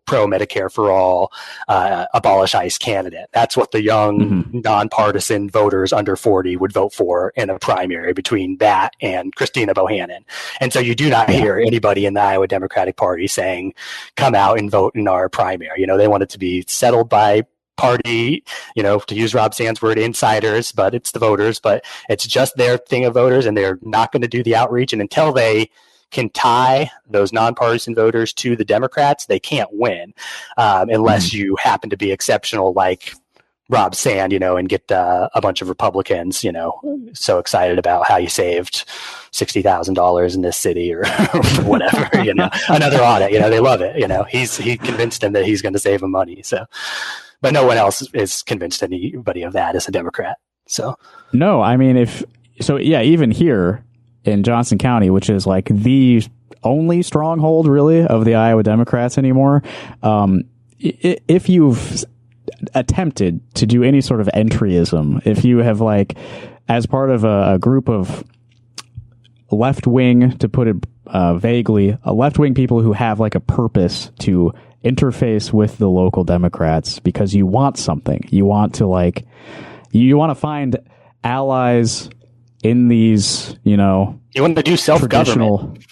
pro-Medicare for all, abolish ICE candidate. That's what the young, nonpartisan voters under 40 would vote for in a primary between that and Christina Bohannon. And so you do not hear anybody in the Iowa Democratic Party saying, come out and vote in our primary. They want it to be settled by party, to use Rob Sand's word, insiders, but it's the voters, but it's just their thing of voters, and they're not going to do the outreach. And until they can tie those nonpartisan voters to the Democrats, they can't win, unless you happen to be exceptional like Rob Sand, and get a bunch of Republicans, so excited about how you saved $60,000 in this city or whatever, another audit, they love it. He convinced them that he's going to save them money. So, but no one else is convinced anybody of that as a Democrat. So, no, I mean, even here in Johnson County, which is like the only stronghold really of the Iowa Democrats anymore, if you've attempted to do any sort of entryism, if you have as part of a group of left-wing, to put it vaguely, left-wing people who have a purpose to interface with the local Democrats because you want something, you want to find allies in these, you want to do self-government.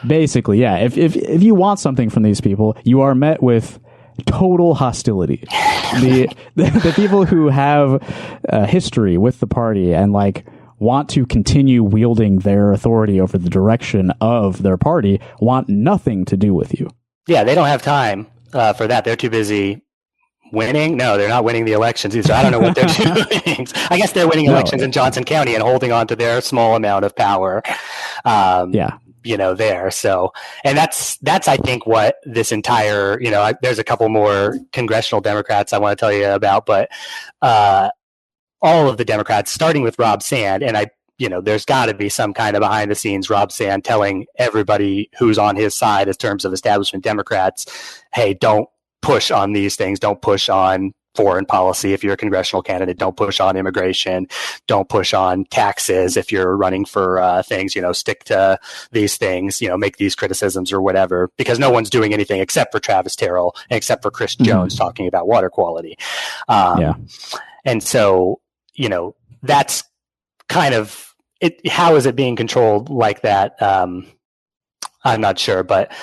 Basically, yeah. If you want something from these people, you are met with total hostility. The people who have a history with the party and want to continue wielding their authority over the direction of their party want nothing to do with you. Yeah, they don't have time for that. They're too busy winning. No, they're not winning the elections either. I don't know what they're doing. I guess they're winning elections in Johnson County and holding on to their small amount of power. There. So, and that's, I think, what this entire, there's a couple more congressional Democrats I want to tell you about, but all of the Democrats, starting with Rob Sand, and there's got to be some kind of behind the scenes Rob Sand telling everybody who's on his side in terms of establishment Democrats, hey, don't push on these things. Don't push on foreign policy if you're a congressional candidate. Don't push on immigration. Don't push on taxes if you're running for things. Stick to these things. Make these criticisms or whatever, because no one's doing anything except for Travis Terrell and except for Chris Jones talking about water quality. And so that's kind of it. How is it being controlled like that? I'm not sure, but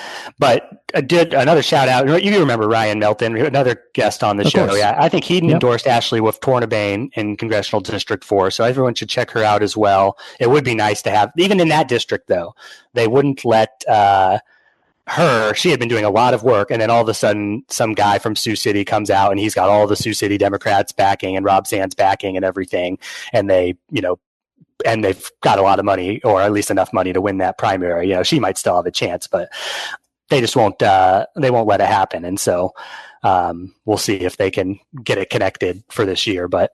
I did another shout out. You remember Ryan Melton, another guest on the show. Yeah, I think he endorsed Ashley Wolf-Tornabane in Congressional District 4, so everyone should check her out as well. It would be nice to have, even in that district, though, they wouldn't let her. She had been doing a lot of work, and then all of a sudden, some guy from Sioux City comes out, and he's got all the Sioux City Democrats backing and Rob Sand's backing and everything, and and they've got a lot of money, or at least enough money to win that primary. She might still have a chance, but they just won't. They won't let it happen. And so we'll see if they can get it connected for this year. But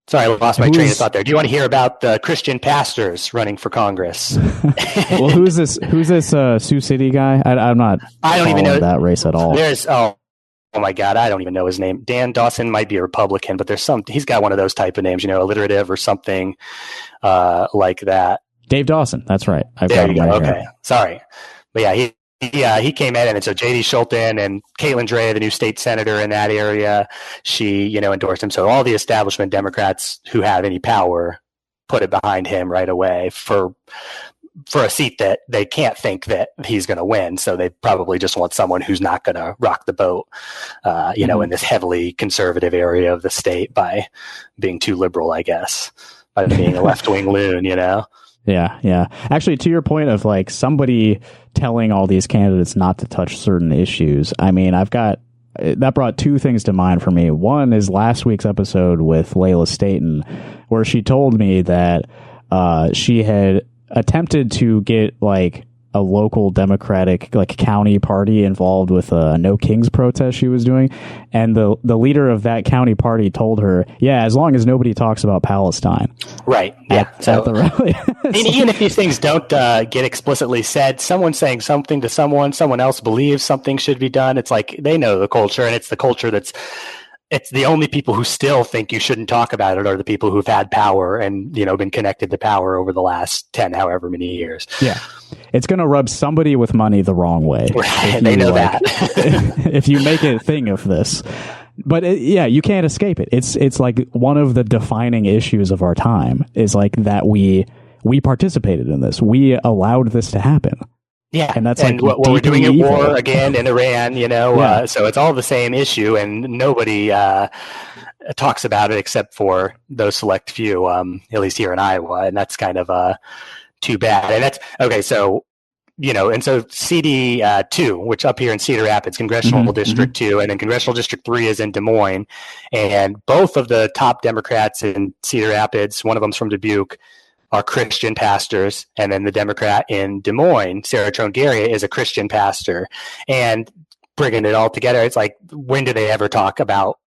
sorry, I lost my train of thought there. Do you want to hear about the Christian pastors running for Congress? Well, who's this Sioux City guy? I don't even know that race at all. Oh my God, I don't even know his name. Dan Dawson might be a Republican, but he's got one of those type of names, alliterative or something like that. Dave Dawson, that's right. There you go. Okay, sorry. But yeah, he came in, and so J.D. Schulten and Caitlin Drea, the new state senator in that area, she endorsed him. So all the establishment Democrats who have any power put it behind him right away for a seat that they can't think that he's going to win. So they probably just want someone who's not going to rock the boat, in this heavily conservative area of the state by being too liberal, I guess, by being a left-wing loon, Yeah. Actually, to your point of like somebody telling all these candidates not to touch certain issues, I mean, that brought two things to mind for me. One is last week's episode with Layla Staten, where she told me that she had attempted to get like a local Democratic like county party involved with a No Kings protest she was doing, and the leader of that county party told her, "Yeah, as long as nobody talks about Palestine." Right. Yeah. At the rally. Even if these things don't get explicitly said, someone saying something to someone else believes something should be done. It's like they know the culture, and it's the culture it's the only people who still think you shouldn't talk about it are the people who've had power and, been connected to power over the last 10, however many years. Yeah. It's going to rub somebody with money the wrong way. Right. They know that. If you make a thing of this. But you can't escape it. It's like one of the defining issues of our time is like that we participated in this. We allowed this to happen. Yeah, and that's what we're doing at war again in Iran, so it's all the same issue, and nobody talks about it except for those select few, at least here in Iowa, and that's kind of too bad. And that's okay. So and so CD 2, which up here in Cedar Rapids, Congressional District 2, and then Congressional District 3 is in Des Moines, and both of the top Democrats in Cedar Rapids, one of them's from Dubuque, are Christian pastors, and then the Democrat in Des Moines, Sarah Trongaria, is a Christian pastor. And bringing it all together, it's like, when do they ever talk about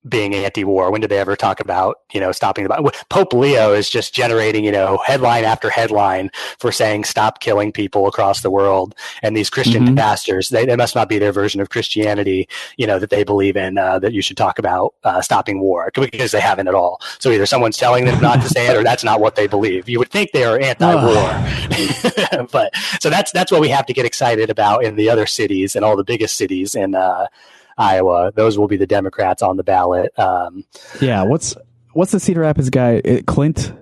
being anti-war? When do they ever talk about, stopping the Pope Leo is just generating, headline after headline for saying stop killing people across the world. And these Christian pastors, they must not be their version of Christianity, that they believe in, that you should talk about stopping war, because they haven't at all. So either someone's telling them not to say it, or that's not what they believe. You would think they are anti-war. But so that's what we have to get excited about in the other cities and all the biggest cities in Iowa. Those will be the Democrats on the ballot. What's the Cedar Rapids guy? Clint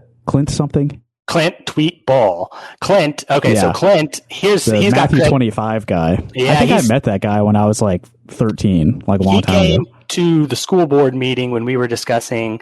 something? Clint Tweet Ball. Clint. Okay, so Clint. He's Matthew got 25 guy. Yeah, I think I met that guy when I was like 13, like a long time ago. He came to the school board meeting when we were discussing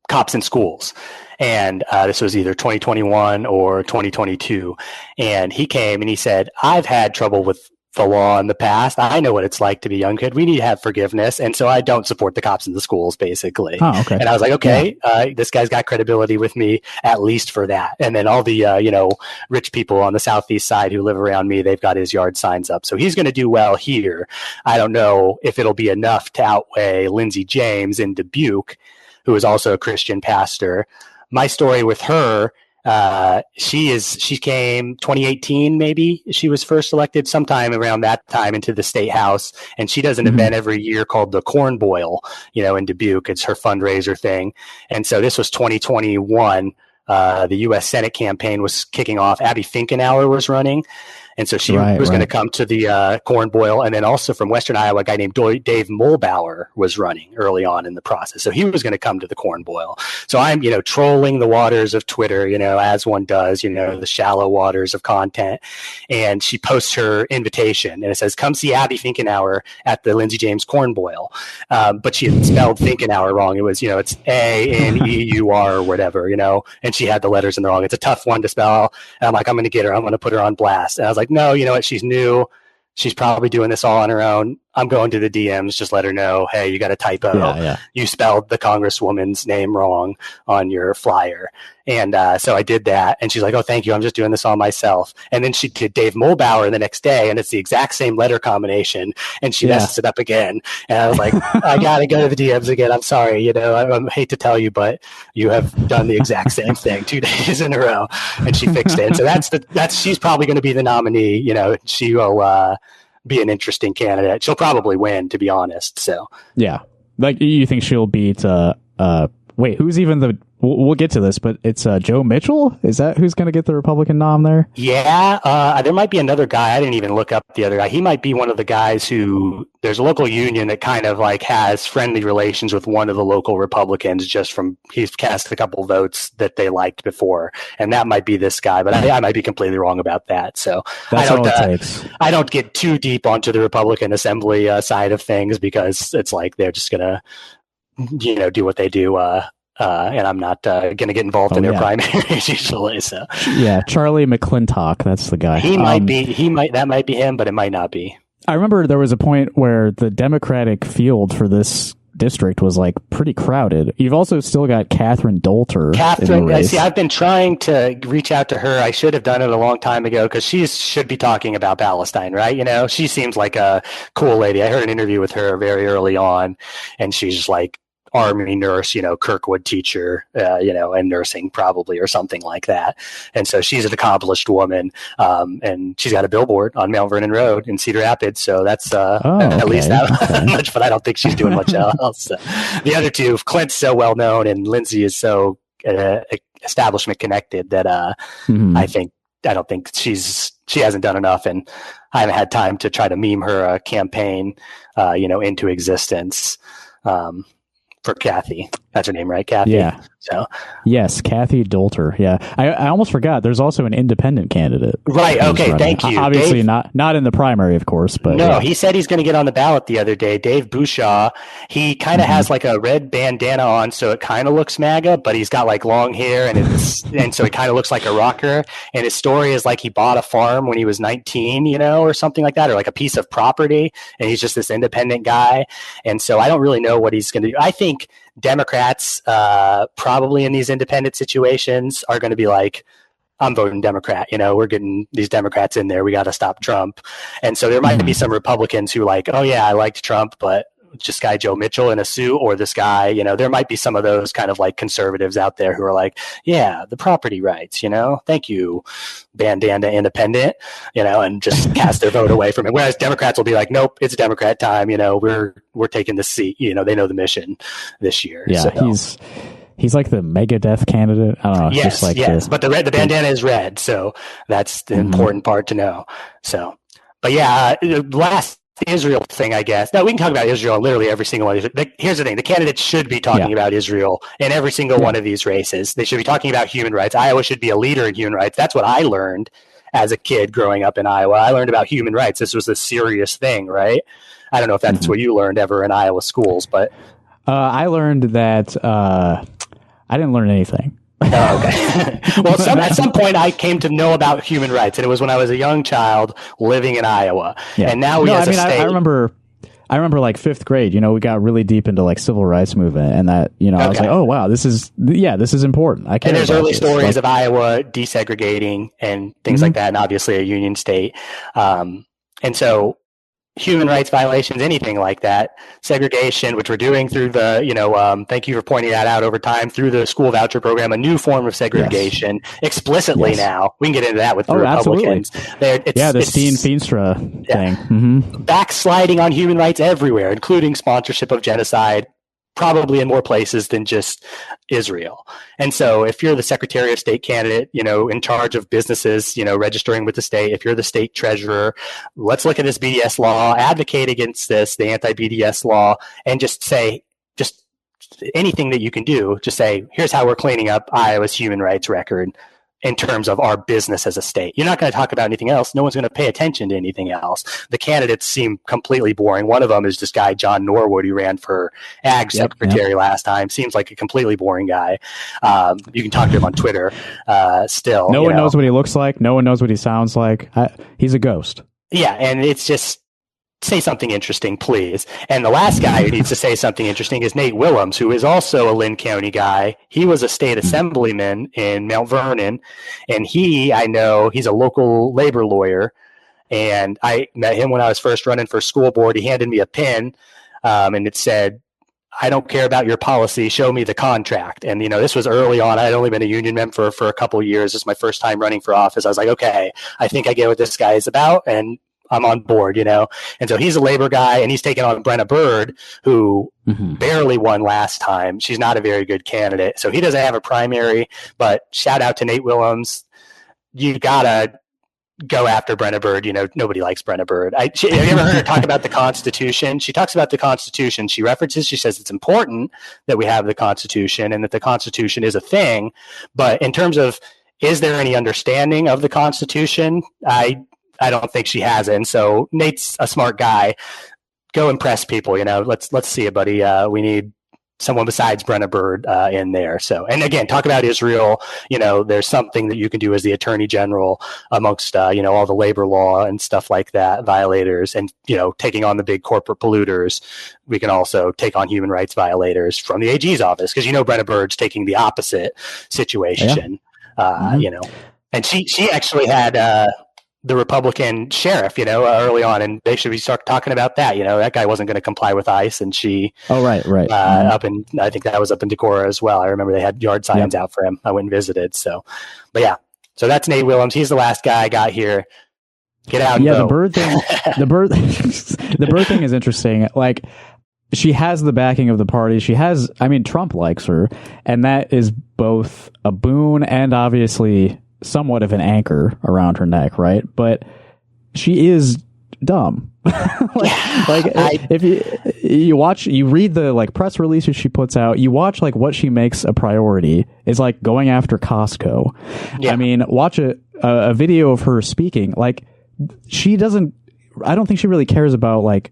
cops in schools. And this was either 2021 or 2022. And he came and he said, "I've had trouble with the law in the past. I know what it's like to be a young kid. We need to have forgiveness. And so I don't support the cops in the schools, basically." Oh, okay. And I was like, okay, this guy's got credibility with me, at least for that. And then all the, rich people on the southeast side who live around me, they've got his yard signs up. So he's going to do well here. I don't know if it'll be enough to outweigh Lindsey James in Dubuque, who is also a Christian pastor. My story with her, she came 2018, maybe she was first elected sometime around that time into the state house. And she does an event every year called the Corn Boil, in Dubuque. It's her fundraiser thing. And so this was 2021. The U.S. Senate campaign was kicking off. Abby Finkenauer was running. And so she was going to come to the Corn Boil. And then also from Western Iowa, a guy named Dave Mulbauer was running early on in the process. So he was going to come to the Corn Boil. So I'm, trolling the waters of Twitter, as one does, the shallow waters of content. And she posts her invitation and it says, "Come see Abby Finkenauer at the Lindsey James Corn Boil." But she had spelled Finkenauer wrong. It was, it's A-N-E-U-R or whatever, and she had the letters in the wrong. It's a tough one to spell. And I'm like, I'm going to get her. I'm going to put her on blast. And I was like, no, you know what? She's new. She's probably doing this all on her own. I'm going to the DMs. Just let her know, hey, you got a typo. Yeah. You spelled the Congresswoman's name wrong on your flyer. And so I did that. And she's like, "Oh, thank you. I'm just doing this all myself." And then she did Dave Mulbauer the next day. And it's the exact same letter combination. And she messes it up again. And I was like, I got to go to the DMs again. I'm sorry. I hate to tell you, but you have done the exact same thing 2 days in a row. And she fixed it. And so she's probably going to be the nominee. She will be an interesting candidate. She'll probably win, to be honest. So yeah, like you think she'll beat? Wait, who's even the we'll get to this, but it's Joe Mitchell. Is that who's going to get the Republican nom there? Yeah, there might be another guy. I didn't even look up the other guy. He might be one of the guys who there's a local union that kind of like has friendly relations with one of the local Republicans just from he's cast a couple votes that they liked before, and that might be this guy. But I might be completely wrong about that. So that's all it takes. I don't get too deep onto the Republican Assembly side of things because it's like they're just gonna do what they do. And I'm not going to get involved in their primaries usually. So yeah, Charlie McClintock, that's the guy. That might be him, but it might not be. I remember there was a point where the Democratic field for this district was like pretty crowded. You've also still got Catherine Dolter. I've been trying to reach out to her. I should have done it a long time ago because she should be talking about Palestine, right? She seems like a cool lady. I heard an interview with her very early on, and she's just like, Army nurse, Kirkwood teacher, and nursing probably or something like that. And so she's an accomplished woman, and she's got a billboard on Mount Vernon Road in Cedar Rapids. So that's at least that much, but I don't think she's doing much else. So the other two, Clint's so well known and Lindsay is so establishment connected that I don't think she hasn't done enough, and I haven't had time to try to meme her campaign, into existence. For Kathy. That's her name, right? Kathy? Yeah. So yes, Kathy Dolter. Yeah. I almost forgot. There's also an independent candidate. Right. Okay. Thank you. Obviously not in the primary, of course, but no, He said he's going to get on the ballot the other day. Dave Bushaw. He kind of has like a red bandana on, so it kind of looks MAGA, but he's got like long hair and so it kind of looks like a rocker. And his story is like he bought a farm when he was 19, or something like that, or like a piece of property. And he's just this independent guy. And so I don't really know what he's going to do. I think Democrats probably in these independent situations are going to be like, I'm voting Democrat. We're getting these Democrats in there. We got to stop Trump. And so there might be some Republicans who like, oh yeah, I liked Trump, but just guy Joe Mitchell in a suit or this guy, there might be some of those kind of like conservatives out there who are like, yeah, the property rights, thank you, bandana independent, and just cast their vote away from it. Whereas Democrats will be like, nope, it's Democrat time. We're taking the seat. They know the mission this year. Yeah. So. He's like the Megadeth candidate. I don't know. Yes. But the bandana is red. So that's the important part to know. So, but yeah, last Israel thing, I guess. Now we can talk about Israel in literally every single one of these. Here's the thing: the candidates should be talking about Israel in every single one of these races. They should be talking about human rights. Iowa should be a leader in human rights. That's what I learned as a kid growing up in Iowa. I learned about human rights. This was a serious thing, right? I don't know if that's what you learned ever in Iowa schools, but I learned that I didn't learn anything. Oh, okay. Well, at some point I came to know about human rights, and it was when I was a young child living in Iowa. Yeah. And now a state. I remember like fifth grade, we got really deep into like civil rights movement, and that, I was like, oh wow, this is important. I care. And there's early stories of Iowa desegregating and things like that, and obviously a union state. And so human rights violations, anything like that, segregation, which we're doing through the, thank you for pointing that out over time, through the school voucher program, a new form of segregation explicitly now. We can get into that with the Republicans. The Steen Feenstra thing. Mm-hmm. Backsliding on human rights everywhere, including sponsorship of genocide, probably in more places than just Israel. And so if you're the Secretary of State candidate, in charge of businesses, registering with the state, if you're the state treasurer, let's look at this BDS law, advocate against this, the anti-BDS law, and just say, just anything that you can do, just say, here's how we're cleaning up Iowa's human rights record in terms of our business as a state. You're not going to talk about anything else. No one's going to pay attention to anything else. The candidates seem completely boring. One of them is this guy, John Norwood, who ran for Ag Secretary last time. Seems like a completely boring guy. You can talk to him on Twitter still. No one knows what he looks like. No one knows what he sounds like. He's a ghost. Yeah, and it's just, say something interesting, please. And the last guy who needs to say something interesting is Nate Willems, who is also a Lynn County guy. He was a state assemblyman in Mount Vernon, and I know he's a local labor lawyer. And I met him when I was first running for school board. He handed me a pen, and it said, I don't care about your policy. Show me the contract. And, this was early on. I had only been a union member for a couple of years. This is my first time running for office. I was like, okay, I think I get what this guy is about. And I'm on board, And so he's a labor guy, and he's taking on Brenna Bird, who barely won last time. She's not a very good candidate. So he doesn't have a primary, but shout out to Nate Willems. You gotta go after Brenna Bird. Nobody likes Brenna Bird. Have you ever heard her talk about the Constitution? She talks about the Constitution. She says it's important that we have the Constitution and that the Constitution is a thing. But in terms of, is there any understanding of the Constitution? I don't think she has it. And so Nate's a smart guy. Go impress people. Let's see it, buddy. We need someone besides Brenna Bird in there. So, and again, talk about Israel. There's something that you can do as the Attorney General amongst all the labor law and stuff like that, violators, and taking on the big corporate polluters. We can also take on human rights violators from the AG's office, because Brenna Bird's taking the opposite situation. And she actually had the Republican sheriff, early on, and they should be start talking about that. That guy wasn't going to comply with ICE, and she. Oh, right. I think that was up in Decorah as well. I remember they had yard signs out for him. I went and visited. So, but yeah, so that's Nate Willems. He's the last guy I got here. Get out. And vote. The Bird thing. The Bird thing is interesting. Like, she has the backing of the party. Trump likes her, and that is both a boon and obviously somewhat of an anchor around her neck, right? But she is dumb. If you read the press releases she puts out, you watch what she makes a priority is going going after Costco. Watch a video of her speaking. She doesn't. I don't think she really cares about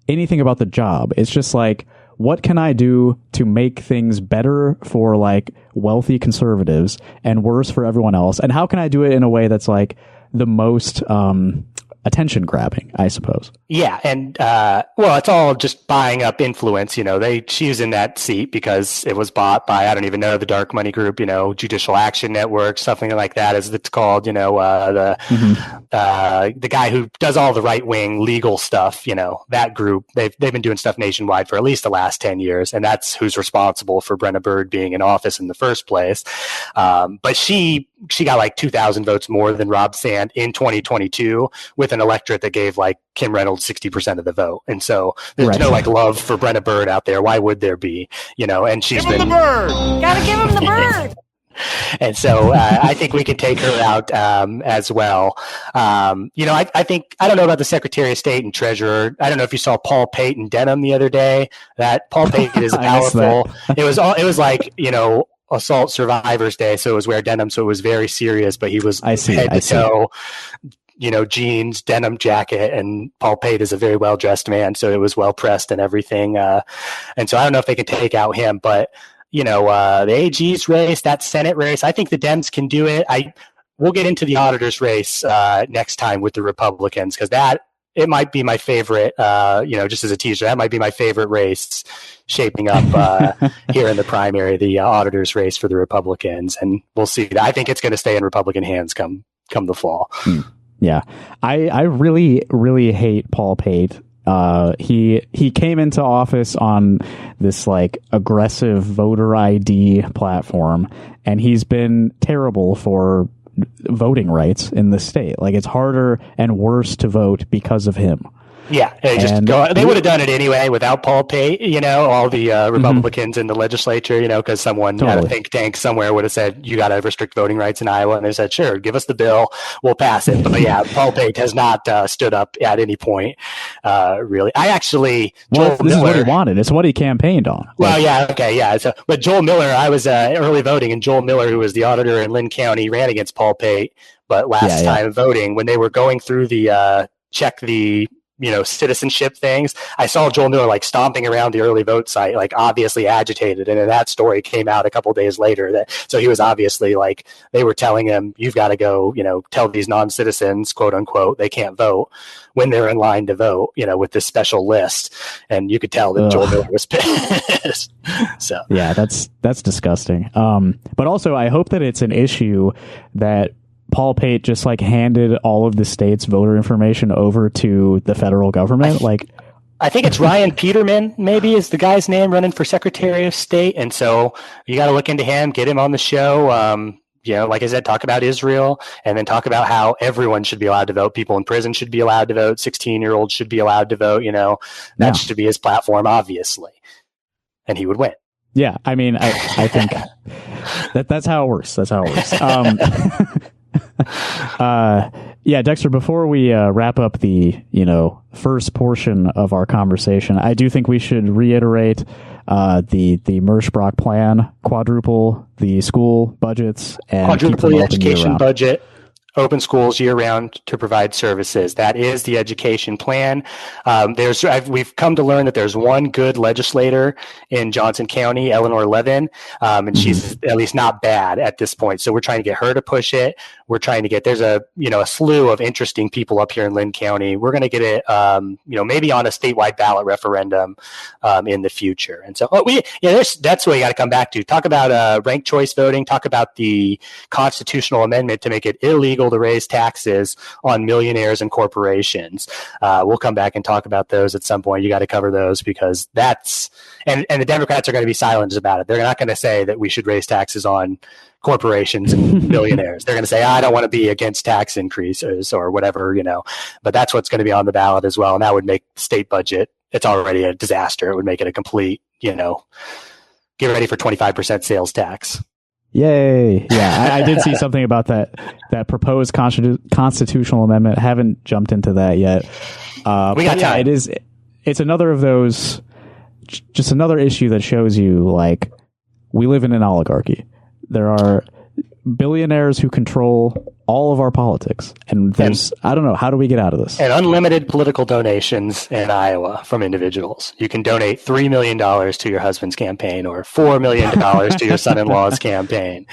anything about the job. It's just what can I do to make things better for wealthy conservatives and worse for everyone else? And how can I do it in a way that's the most attention grabbing, I suppose. Yeah. And, it's all just buying up influence. She's in that seat because it was bought by, I don't even know, the dark money group, Judicial Action Network, something like that, as it's called, the guy who does all the right wing legal stuff, that group, they've been doing stuff nationwide for at least the last 10 years. And that's who's responsible for Brenna Bird being in office in the first place. But she got 2,000 votes more than Rob Sand in 2022 with an electorate that gave Kim Reynolds 60% of the vote. And so there's no love for Brenna Bird out there. Why would there be? And she's give him the bird. Gotta give him the bird. And so I think we can take her out as well. I think, I don't know about the Secretary of State and Treasurer. I don't know if you saw Paul Pate in Denham the other day. That Paul Pate is powerful. It was Assault Survivors Day, so it was wear denim, so it was very serious, but he was head to toe, jeans, denim jacket, and Paul Pate is a very well-dressed man, so it was well-pressed and everything. And so I don't know if they can take out him, but, the AG's race, that Senate race, I think the Dems can do it. We'll get into the auditor's race next time with the Republicans, because it might be my favorite, just as a teaser, that might be my favorite race shaping up here in the primary, the auditor's race for the Republicans. And we'll see. I think it's going to stay in Republican hands come the fall. Yeah. I really, really hate Paul Pate. He came into office on this aggressive voter ID platform, and he's been terrible for voting rights in the state. It's harder and worse to vote because of him. Yeah, they would have done it anyway without Paul Pate, all the Republicans in the legislature, because someone at a think tank somewhere would have said, you got to restrict voting rights in Iowa. And they said, sure, give us the bill, we'll pass it. But yeah, Paul Pate has not stood up at any point, really. This is what he wanted. It's what he campaigned on. Well, yeah, okay, yeah. So, but Joel Miller, I was early voting, and Joel Miller, who was the auditor in Lynn County, ran against Paul Pate. But last time voting, when they were going through the check the citizenship things, I saw Joel Miller stomping around the early vote site, obviously agitated. And then that story came out a couple of days later so he was obviously they were telling him, you've got to go, tell these non-citizens, quote unquote, they can't vote when they're in line to vote, with this special list. And you could tell that Joel Miller was pissed. So yeah, that's disgusting. But also I hope that it's an issue that Paul Pate just handed all of the state's voter information over to the federal government. I think it's Ryan Peterman, maybe is the guy's name, running for Secretary of State. And so you got to look into him, get him on the show. Like I said, talk about Israel, and then talk about how everyone should be allowed to vote. People in prison should be allowed to vote. 16-year-olds should be allowed to vote. That should be his platform, obviously. And he would win. Yeah, I mean, I think that's how it works. That's how it works. Yeah, Dexter, before we wrap up the, first portion of our conversation, I do think we should reiterate the Merschbrock plan, quadruple the school budgets, and quadruple the education budget, open schools year round to provide services. That is the education plan. We've come to learn that there's one good legislator in Johnson County, Eleanor Levin, and she's at least not bad at this point. So we're trying to get her to push it. We're trying to get, there's a slew of interesting people up here in Lynn County. We're going to get it, maybe on a statewide ballot referendum in the future. And so that's what you got to come back to. Talk about ranked choice voting. Talk about the constitutional amendment to make it illegal to raise taxes on millionaires and corporations. We'll come back and talk about those at some point. You got to cover those because and the Democrats are going to be silent about it. They're not going to say that we should raise taxes on corporations and billionaires. They're going to say, I don't want to be against tax increases or whatever, but that's what's going to be on the ballot as well. And that would make the state budget, it's already a disaster. It would make it a complete, get ready for 25% sales tax. Yay. Yeah, I did see something about that proposed constitutional amendment. Haven't jumped into that yet. We got time. It's another of those, just another issue that shows you, like, we live in an oligarchy. There are billionaires who control all of our politics. And I don't know, how do we get out of this? And unlimited political donations in Iowa from individuals. You can donate $3 million to your husband's campaign or $4 million to your son-in-law's campaign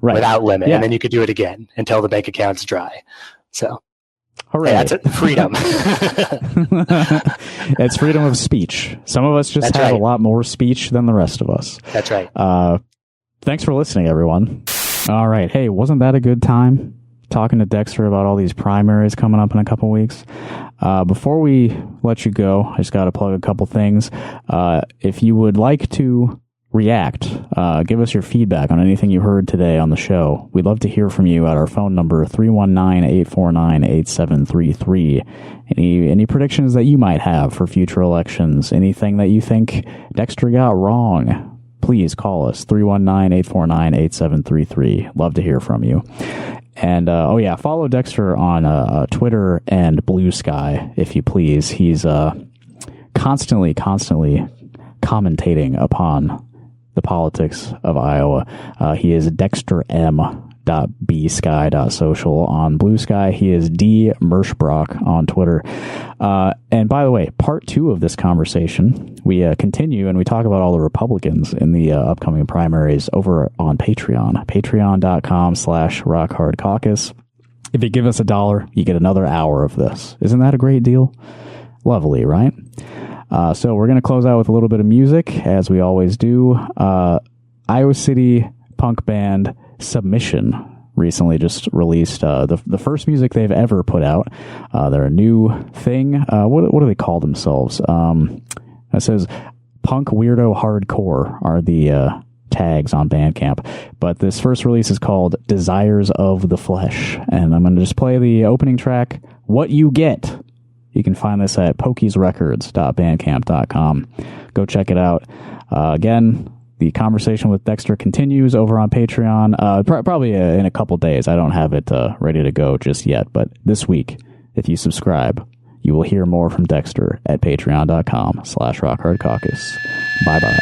without limit. Yeah. And then you could do it again until the bank account's dry. So, hooray. That's it. Freedom. It's freedom of speech. Some of us just have a lot more speech than the rest of us. That's right. Thanks for listening, everyone. All right. Hey, wasn't that a good time talking to Dexter about all these primaries coming up in a couple weeks? Before we let you go, I just got to plug a couple things. If you would like to react, give us your feedback on anything you heard today on the show. We'd love to hear from you at our phone number 319-849-8733. Any predictions that you might have for future elections? Anything that you think Dexter got wrong? Please call us, 319-849-8733. Love to hear from you. And, follow Dexter on Twitter and Blue Sky, if you please. He's constantly commentating upon the politics of Iowa. He is dexterm.bsky.social on Blue Sky. He is D. Merschbrock on Twitter. And by the way, part 2 of this conversation, we continue and we talk about all the Republicans in the upcoming primaries over on Patreon, patreon.com/rockhardcaucus. If you give us $1, you get another hour of this. Isn't that a great deal? Lovely, right? So we're going to close out with a little bit of music, as we always do. Iowa City punk band Submission recently just released the first music they've ever put out. They're a new thing. What do they call themselves? It says Punk Weirdo Hardcore are the tags on Bandcamp. But this first release is called Desires of the Flesh. And I'm going to just play the opening track, What You Get. You can find this at pokiesrecords.bandcamp.com. Go check it out. Again, the conversation with Dexter continues over on Patreon. Probably in a couple days. I don't have it ready to go just yet. But this week, if you subscribe, you will hear more from Dexter at patreon.com/rockhardcaucus. Bye-bye.